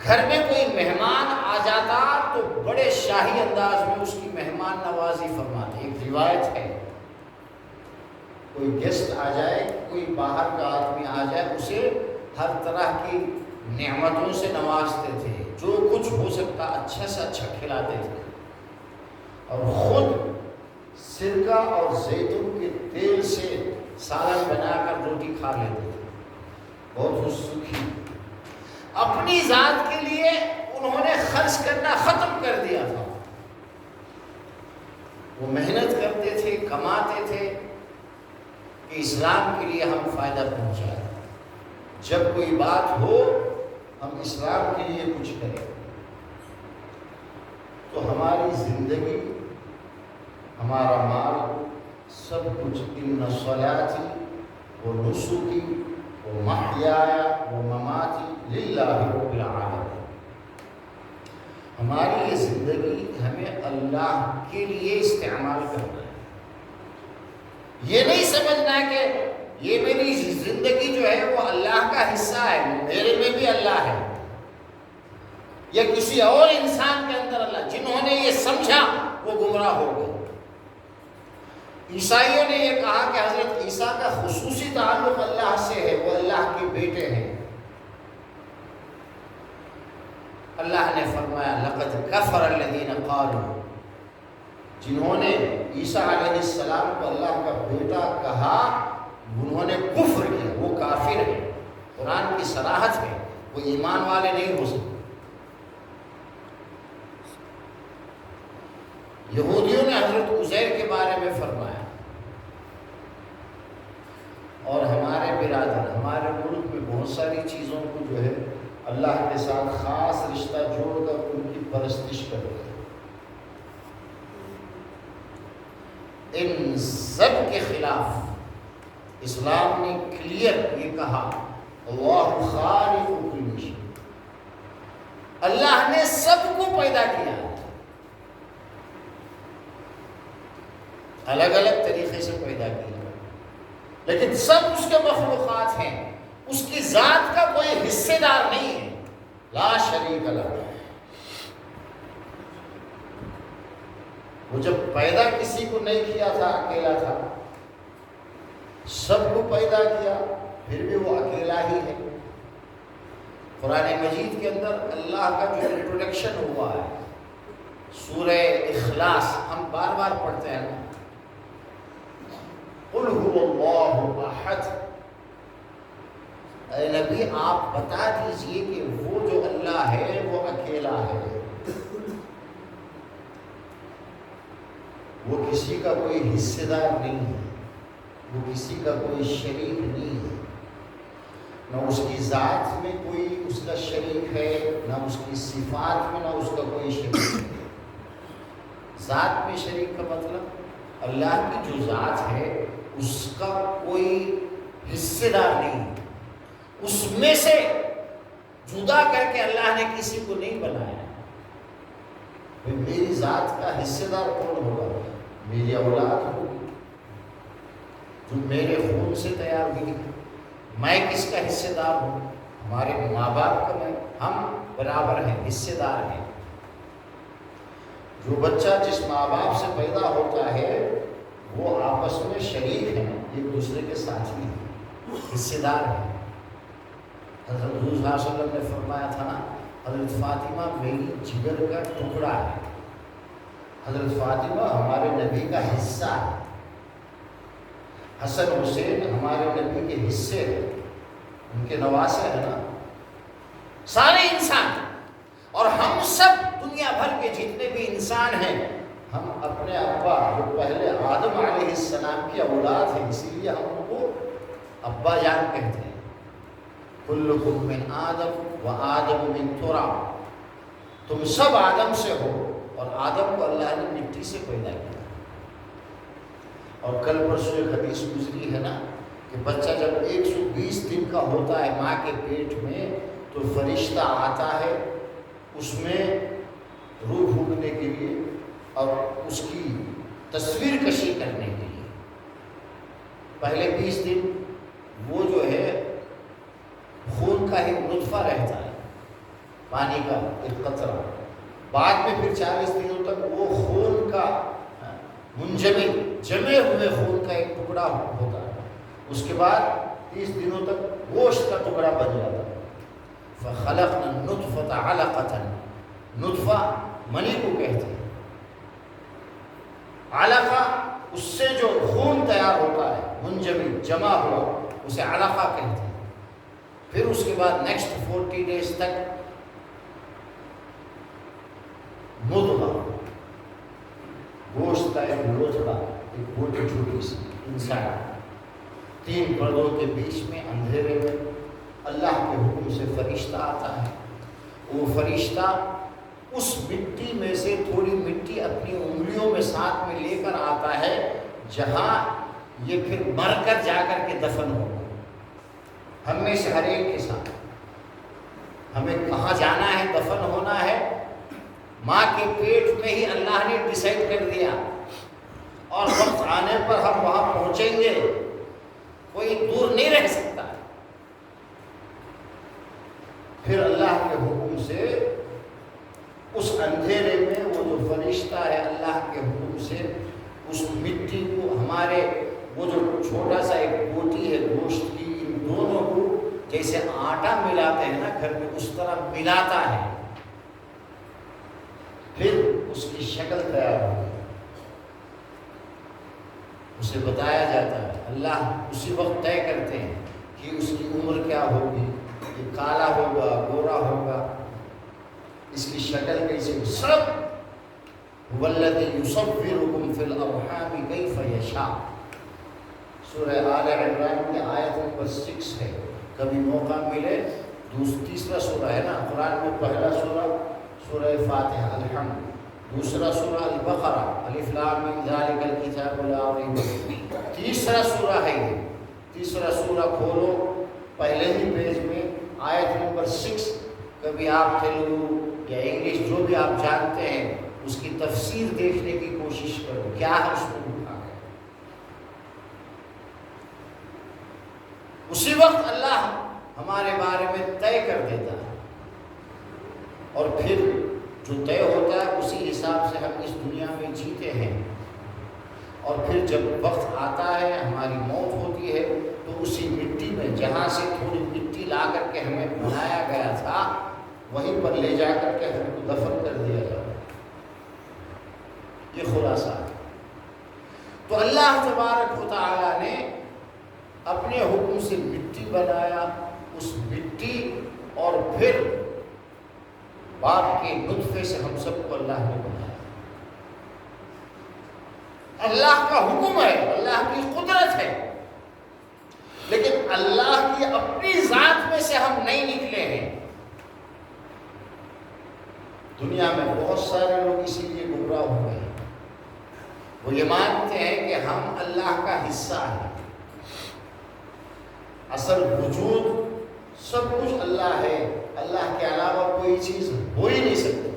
S1: گھر میں کوئی مہمان آ جاتا تو بڑے شاہی انداز میں اس کی مہمان نوازی فرماتے. ایک روایت ہے, کوئی گیسٹ آ جائے, کوئی باہر کا آدمی آ جائے, اسے ہر طرح کی نعمتوں سے نوازتے تھے. جو کچھ ہو سکتا اچھا سے اچھا کھلاتے تھے, اور خود سرکہ اور زیتون کے تیل سے سالن بنا کر روٹی کھا لیتے تھے. بہت سخی. اپنی ذات کے لیے انہوں نے خرچ کرنا ختم کر دیا تھا. وہ محنت کرتے تھے, کماتے تھے کہ اسلام کے لیے ہم فائدہ پہنچائیں. جب کوئی بات ہو ہم اسلام کے لیے کچھ کریں. تو ہماری زندگی, ہمارا مال, سب کچھ ان صلاتی و نسکی و محیایا و مماتی للہ رب العالمین. ہماری یہ زندگی ہمیں اللہ کے لیے استعمال کرنا ہے. یہ نہیں سمجھنا کہ یہ میری زندگی جو ہے وہ اللہ کا حصہ ہے, میرے میں بھی اللہ ہے, یا کسی اور انسان کے اندر اللہ. جنہوں نے یہ سمجھا وہ گمراہ ہو گئے. عیسائیوں نے یہ کہا کہ حضرت عیسیٰ کا خصوصی تعلق اللہ سے ہے, وہ اللہ کے بیٹے ہیں. اللہ نے فرمایا لقد کفر الذین قالوا, جنہوں نے عیسیٰ علیہ السلام کو اللہ کا بیٹا کہا انہوں نے کفر کیا, وہ کافر ہیں. قرآن کی صراحت ہے, وہ ایمان والے نہیں ہو سکتے. یہودیوں نے حضرت عزیر کے بارے میں فرمایا, اور ہمارے برادر ہمارے ملک میں بہت ساری چیزوں کو جو ہے اللہ کے ساتھ خاص رشتہ جوڑ کر ان کی پرستش کرتے ہیں. ان سب کے خلاف اسلام نے کلیئر یہ کہا اللہ خالق کل شیء, اللہ نے سب کو پیدا کیا ہے, الگ الگ طریقے سے پیدا کیا, لیکن سب اس کے مخلوقات ہیں. اس کی ذات کا کوئی حصے دار نہیں ہے. لا شریک لہ. وہ جب پیدا کسی کو نہیں کیا تھا, اکیلا تھا, سب کو پیدا کیا, پھر بھی وہ اکیلا ہی ہے. قرآن مجید کے اندر اللہ کا جو انٹروڈکشن ہوا ہے سورہ اخلاص, ہم بار بار پڑھتے ہیں نا, قل هو اللہ احد. اے نبی آپ بتا دیجئے کہ وہ جو اللہ ہے وہ اکیلا ہے, وہ کسی کا کوئی حصے دار نہیں ہے, وہ کسی کا کوئی شریک نہیں ہے. نہ اس کی ذات میں کوئی اس کا شریک ہے، نہ اس کی صفات میں نہ اس کا کوئی شریک ہے۔ ذات میں شریک کا مطلب اللہ کی جو ذات ہے اس کا کوئی حصے دار نہیں، اس میں سے جدا کر کے اللہ نے کسی کو نہیں بنایا۔ میری ذات کا حصے دار کون ہوگا؟ میری اولاد ہوگی جو میرے خون سے تیار ہوئی۔ میں کس کا حصے دار ہوں؟ ہمارے ماں باپ کا میں، ہم برابر ہیں، حصے دار ہیں۔ جو بچہ جس ماں باپ سے پیدا ہوتا ہے وہ آپس میں شریک ہیں، ایک دوسرے کے ساتھی ہیں، حصے دار ہیں۔ حضرت حضور صلی اللہ علیہ وسلم نے فرمایا تھا نا، حضرت فاطمہ میری جگر کا ٹکڑا ہے۔ حضرت فاطمہ ہمارے نبی کا حصہ ہے، حسن حسین ہمارے نبی کے حصے ہیں، ان کے نواسے ہیں نا، سارے انسان۔ اور ہم سب دنیا بھر کے جتنے بھی انسان ہیں، ہم اپنے ابا جو پہلے آدم علیہ السلام کی اولاد ہیں، اسی لیے ہم ان کو ابا جان کہتے ہیں۔ کلکم من آدم و آدم من تراب، تم سب آدم سے ہو، اور آدم کو اللہ نے مٹی سے پیدا کیا۔ اور کل پرسوں ایک حدیث گزری ہے نا کہ بچہ جب 120 دن کا ہوتا ہے ماں کے پیٹ میں تو فرشتہ آتا ہے اس میں روح پھونکنے کے لیے اور اس کی تصویر کشی کرنے کے لیے۔ پہلے 20 دن وہ جو ہے خون کا ہی نطفہ رہتا ہے، پانی کا ایک قطرہ، بعد میں پھر 40 دنوں تک وہ خون کا منجمد جمے ہوئے خون کا ایک ٹکڑا ہوتا ہے، اس کے بعد 30 دنوں تک گوشت کا ٹکڑا بن جاتا ہے۔ فخلقنا النطفة علقة، نطفہ منی کو کہتے ہیں، علقہ اس سے جو خون تیار ہوتا ہے منجمد جمع ہوا اسے علقہ کہتے ہیں۔ پھر اس کے بعد نیکسٹ 40 ڈیز تک مضغہ، گوشت کا ایک لوتھڑا، ایک چھوٹی چھوٹی سی انسان، 3 پردوں کے بیچ میں اندھیرے میں اللہ کے حکم سے فرشتہ آتا ہے۔ وہ فرشتہ اس مٹی میں سے تھوڑی مٹی اپنی انگلیوں میں ساتھ میں لے کر آتا ہے جہاں یہ پھر مر کر جا کر کے دفن ہوگا۔ ہم میں سے ہر ایک کے ساتھ ہمیں کہاں جانا ہے، دفن ہونا ہے، ماں کے پیٹ میں ہی اللہ نے ڈیسائیڈ کر دیا، اور وقت آنے پر ہم وہاں پہنچیں گے، کوئی دور نہیں رہ سکتا۔ پھر اللہ کے حکم سے اس اندھیرے میں وہ جو فرشتہ ہے اللہ کے حکم سے اس مٹی کو، ہمارے وہ جو چھوٹا سا ایک بوٹی ہے گوشت کی، ان دونوں کو جیسے آٹا ملاتے ہیں نا گھر میں، اس طرح ملاتا ہے، پھر اس کی شکل تیار ہوتی ہے، اسے بتایا جاتا ہے۔ اللہ اسی وقت طے کرتے ہیں کہ اس کی عمر کیا ہوگی، یہ کالا ہوگا، گورا ہوگا، اس کی شکل کیسی، سب والذی یصورکم فی الارحام کیف یشاء، سورہ آل عمران کی آیت نمبر 6 ہے۔ کبھی موقع ملے، تیسرا سورہ ہے نا قرآن میں، پہلا سورہ سورہ فاتحہ الحمد، دوسرا سورہ البقرہ الف لام میم ذالک الکتاب لا ریب فیہ، تیسرا سورہ ہے یہ۔ تیسرا سورہ کھولو، پہلے ہی پیج میں آیت نمبر 6، کبھی آپ تیلگو یا انگلش جو بھی آپ جانتے ہیں اس کی تفسیر دیکھنے کی کوشش کرو، کیا ہے اس کو لکھا ہے۔ اسی وقت اللہ ہمارے بارے میں طے کر دیتا ہے، اور پھر جو طے ہوتا ہے اسی حساب سے ہم اس دنیا میں جیتے ہیں، اور پھر جب وقت آتا ہے ہماری موت ہوتی ہے تو اسی مٹی میں جہاں سے تھوڑی مٹی لا کر کے ہمیں بنایا گیا تھا وہیں پر لے جا کر کے ہم کو دفن کر دیا جاتا ہے۔ یہ خلاصہ ہے۔ تو اللہ تبارک و تعالیٰ نے اپنے حکم سے مٹی بنایا، اس مٹی اور پھر باپ کے نطفے سے ہم سب کو اللہ نے بنایا۔ اللہ کا حکم ہے، اللہ کی قدرت ہے، لیکن اللہ کی اپنی ذات سارے لوگ اسی لیے گمراہ ہو گئے ہیں۔ وہ یہ مانتے ہیں کہ ہم اللہ کا حصہ ہیں، اصل وجود سب کچھ اللہ ہے، اللہ کے علاوہ کوئی چیز ہو ہی نہیں سکتی۔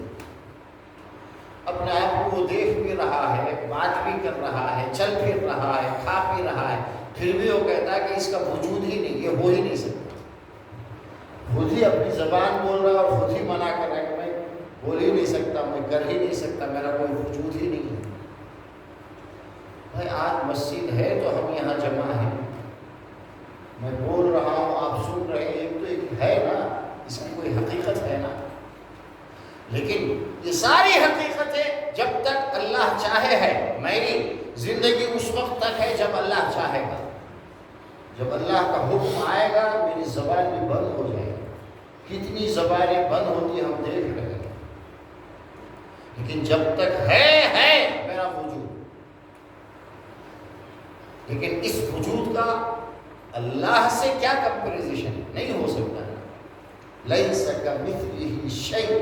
S1: اپنے آپ کو وہ دیکھ بھی رہا ہے، بات بھی کر رہا ہے، چل پھر رہا ہے، کھا پی رہا ہے، پھر بھی وہ کہتا ہے کہ اس کا وجود ہی نہیں، یہ ہو ہی نہیں سکتا۔ خود ہی اپنی زبان بول رہا ہے اور خود ہی منع کر رہا ہے کہ میں بول ہی نہیں سکتا، میں کر ہی نہیں سکتا، میرا کوئی وجود ہی نہیں ہے۔ بھائی آج مسجد ہے تو ہم یہاں جمع ہیں، میں بول رہا ہوں، آپ سن رہے ہیں، ایک تو ایک ہے نا، اس کی کوئی حقیقت ہے نا۔ لیکن یہ ساری حقیقتیں جب تک اللہ چاہے ہے، میری زندگی اس وقت تک ہے جب اللہ چاہے گا۔ جب اللہ کا حکم آئے گا میری زبان بھی بند ہو جائے گی۔ کتنی زبانیں بند ہوتی ہم دیکھ رہے ہیں، لیکن جب تک ہے میرا وجود۔ لیکن اس وجود کا اللہ سے کیا کمپیریزن نہیں ہو سکتا ہے۔ لیس کمثلہ شیء،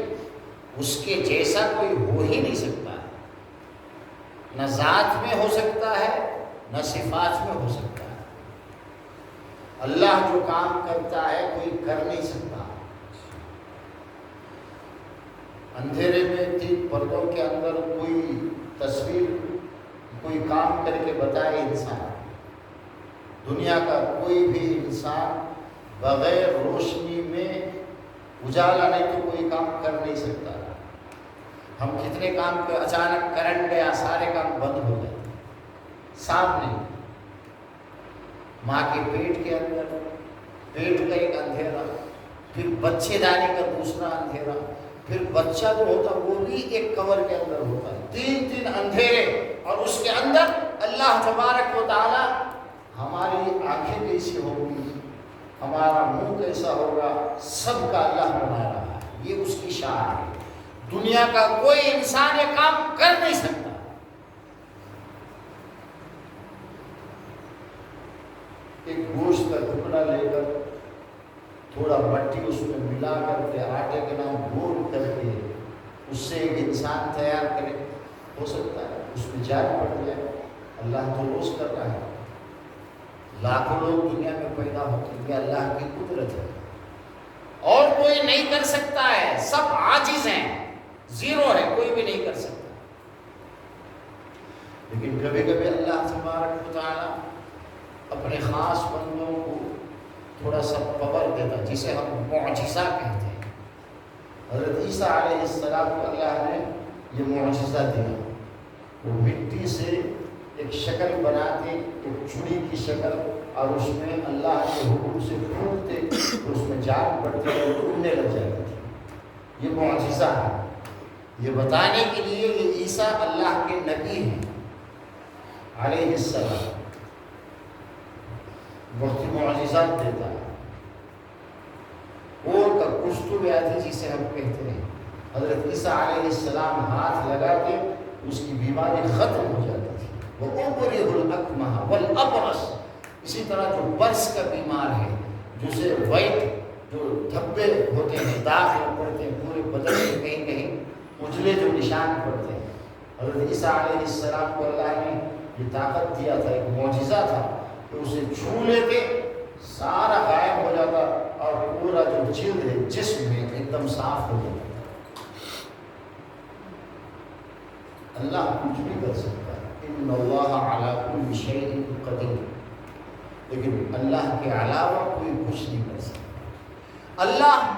S1: اس کے جیسا کوئی ہو ہی نہیں سکتا ہے، نہ ذات میں ہو سکتا ہے نہ صفات میں ہو سکتا ہے۔ اللہ جو کام کرتا ہے کوئی کر نہیں سکتا۔ اندھیرے میں 3 پردوں کے اندر کوئی تصویر، کوئی کام کر کے بتائے انسان، دنیا کا کوئی بھی انسان بغیر روشنی میں اجالا نہیں تو کوئی کام کر نہیں سکتا۔ ہم کتنے کام پہ اچانک کرنٹ گیا، سارے کام بند ہو گئے، سامنے ماں کے پیٹ کے اندر، پیٹ کا ایک اندھیرا، پھر بچے دانی کا دوسرا اندھیرا، پھر بچہ جو ہوتا وہ بھی ایک کور کے اندر ہوتا ہے، 3 اندھیرے، اور اس کے اندر اللہ تبارک و تعالی ہماری آنکھیں کیسی ہوگی، ہمارا منہ کیسا ہوگا، سب کا اللہ بنا رہا ہے۔ یہ اس کی شان ہے۔ دنیا کا کوئی انسان یہ کام کر نہیں سکتا۔ ایک گوشت کا ٹکڑا لے کر تھوڑا مٹی اس میں ملا کر کے آٹے کے نام گول کر کے اس سے ایک انسان تیار کرے، ہو سکتا ہے؟ اس میں جان پڑ جائے۔ اللہ تو روز کر رہا ہے، لاکھوں لوگ دنیا میں پیدا ہوتے ہیں، یہ اللہ کی قدرت ہے، اور کوئی نہیں کر سکتا ہے، سب عاجز ہیں، زیرو ہے، کوئی بھی نہیں کر سکتا۔ لیکن کبھی کبھی اللہ تبارک و تعالی اپنے خاص بندوں کو تھوڑا سا پاور دیتا، جسے ہم معجزہ کہتے ہیں۔ حضرت عیسیٰ علیہ السلام کو اللہ نے یہ معجزہ دیا، وہ مٹی سے ایک شکل بناتے، ایک چڑی کی شکل، اور اس میں اللہ کے حکم سے پھونکتے، اس میں جان پڑتے اور اڑنے لگ جاتے تھے۔ یہ معجزہ ہے، یہ بتانے کے لیے یہ عیسیٰ اللہ کے نبی ہیں علیہ السلام، بہت معجزات دیتا ہے۔ اور کا کشتو بیاتی جسے ہم کہتے ہیں، حضرت عیسیٰ علیہ السلام ہاتھ لگا کے اس کی بیماری ختم ہو جاتی تھی۔ وَأُبْرِئُ الْأَكْمَحَ وَالْأَبْرَصَ، اسی طرح جو برس کا بیمار ہے، جسے وائٹ جو دھبے ہوتے ہیں، داغ پڑتے ہیں پورے بدن میں، کہیں کہیں اجلے جو نشان پڑتے ہیں، حضرت عیسیٰ علیہ السلام کو اللہ نے یہ طاقت دیا تھا، ایک معجزہ تھا کہ اسے چھو لیتے سارا غائب ہو جاتا، اور پورا جو جلد ہے جسم میں ایک دم صاف ہو جاتا۔ اللہ کچھ بھی کر سکتا ہے، ان اللہ علی کل شیء قدیر، لیکن اللہ کے علاوہ کوئی کچھ نہیں کر سکتا۔ اللہ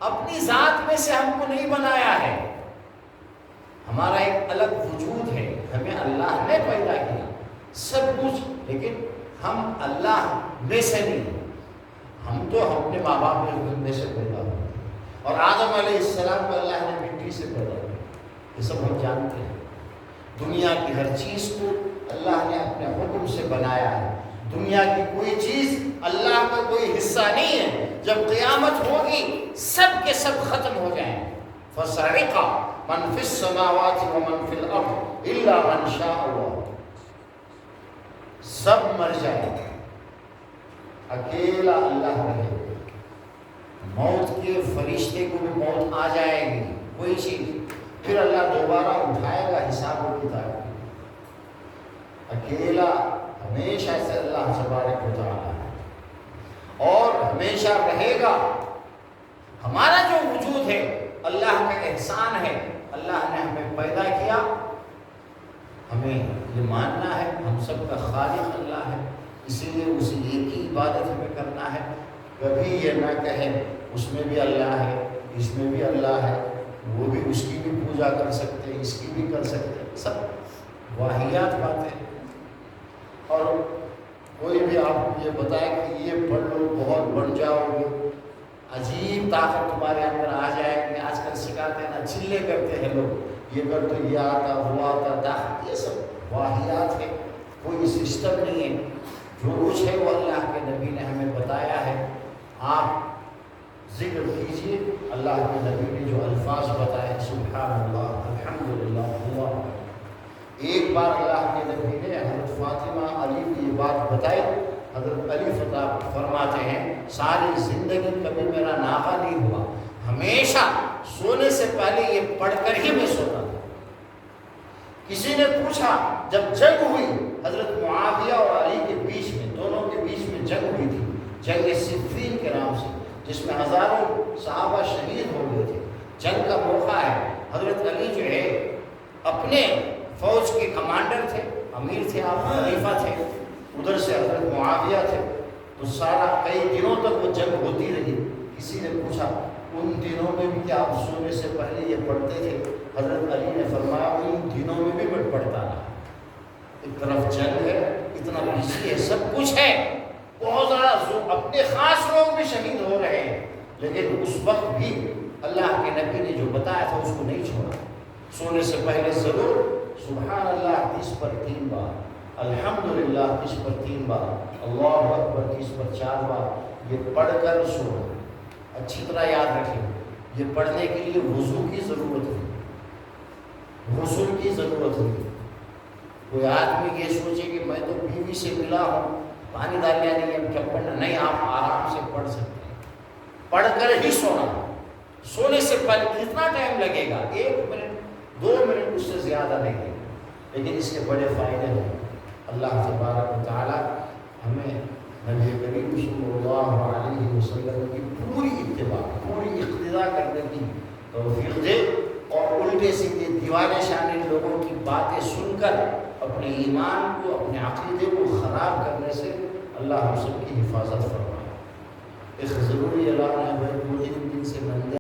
S1: اپنی ذات میں سے ہم کو نہیں بنایا ہے، ہمارا ایک الگ وجود ہے، ہمیں اللہ نے پیدا کیا سب کچھ، لیکن ہم اللہ میں سے نہیں، ہم تو اپنے ماں باپ میں سے پیدا ہوئے، اور آدم علیہ السلام کو اللہ نے مٹی سے پیدا کیا، یہ سب ہم جانتے ہیں۔ دنیا کی ہر چیز کو اللہ نے اپنے حکم سے بنایا ہے، دنیا کی کوئی چیز اللہ کا کوئی حصہ نہیں ہے۔ جب قیامت ہوگی سب کے سب ختم ہو جائیں، فَصَعِقَ مَنْ فِي السَّمَاوَاتِ وَمَنْ فِي الْأَرْضِ إِلَّا مَنْ شَاءَ اللَّهُ، سب مر جائیں، اکیلا اللہ رہے۔ موت کے فرشتے کو بھی موت آ جائے گی، کوئی چیز پھر اللہ دوبارہ اٹھائے گا حساب و کتاب۔ اکیلا ہمیشہ سے اللہ تبارک و تعالیٰ ہے اور ہمیشہ رہے گا۔ ہمارا جو وجود ہے اللہ کا احسان ہے، اللہ نے ہمیں پیدا کیا، ہمیں یہ ماننا ہے ہم سب کا خالق اللہ ہے، اسی لیے اسی ایک ہی عبادت ہمیں کرنا ہے۔ کبھی یہ نہ کہیں اس میں بھی اللہ ہے، اس میں بھی اللہ ہے، وہ بھی اس کی بھی پوجا کر سکتے ہیں، اس کی بھی کر سکتے ہیں، سب واہیات باتیں۔ اور کوئی بھی آپ کو یہ بتائے کہ یہ پڑھ لو بہت بن جاؤ گے، عجیب طاقت تمہارے اندر آ جائے گی۔ آج کل سکھاتے ہیں نا، چلے کرتے ہیں لوگ، یہ کر تو یہ آتا وہ آتا طاقت، یہ سب واہیات ہے، کوئی سسٹم نہیں ہے۔ جو کچھ ہے وہ اللہ کے نبی نے ہمیں بتایا ہے۔ آپ ذکر کیجئے اللہ کے نبی نے جو الفاظ بتائے، سبحان اللہ، الحمدللہ، اللہ۔ ایک بار اللہ کے نبی نے حضرت فاطمہ علی کی یہ بات بتائی، حضرت علی فتح فرماتے ہیں ساری زندگی کبھی میرا ناغہ نہیں ہوا، ہمیشہ سونے سے پہلے یہ پڑھ کر ہی میں سوتا تھا۔ کسی نے پوچھا جب جنگ ہوئی حضرت معاویہ اور علی کے بیچ میں، دونوں کے بیچ میں جنگ ہوئی تھی، جنگ صفین کے نام سے، جس میں ہزاروں صحابہ شہید ہو گئے تھے، جنگ کا موقع ہے، حضرت علی جو ہے اپنے فوج کے کمانڈر تھے، امیر تھے، آپ خلیفہ تھے، ادھر سے حضرت معاویہ تھے، تو سارا کئی دنوں تک وہ جنگ ہوتی رہی۔ کسی نے پوچھا ان دنوں میں بھی کیا آپ سونے سے پہلے یہ پڑھتے تھے؟ حضرت علی نے فرمایا ان دنوں میں بھی میں پڑھتا رہا۔ ایک طرف جنگ ہے، اتنا بزی ہے، سب کچھ ہے، بہت زیادہ اپنے خاص لوگ بھی شہید ہو رہے ہیں، لیکن اس وقت بھی اللہ کے نبی نے جو بتایا تھا اس کو نہیں چھوڑا۔ سونے سے پہلے ضرور سبحان اللہ 30 پر 3 بار، الحمدللہ 30 پر 3 بار، اللہ اکبر 30 پر 4 بار، یہ پڑھ کر سونا۔ اچھی طرح یاد رکھیں، یہ پڑھنے کے لیے وضو کی ضرورت ہے، غسل کی ضرورت ہے۔ کوئی آدمی یہ سوچے کہ میں تو بیوی سے ملا ہوں، پانی ڈالیا نہیں ہے، کیا پڑھنا؟ نہیں، آپ آرام سے پڑھ سکتے ہیں، پڑھ کر ہی سونا۔ سونے سے پہلے کتنا ٹائم لگے گا؟ 1 منٹ 2 منٹ، اس سے زیادہ نہیں ہے، لیکن اس کے بڑے فائدے ہیں۔ اللہ تبارک و تعالی ہمیں نبی کریم صلی اللہ علیہ وسلم کی پوری اتباع، پوری اقتداء کرنے کی توفیق دے، اور الٹے سیدھے دیوانے شانے لوگوں کی باتیں سن کر اپنے ایمان کو، اپنے عقیدے کو خراب کرنے سے اللہ ہم سب کی حفاظت فرمائے۔ ایک ضروری اعلان ہے، بھائی 2-3 دن سے بندے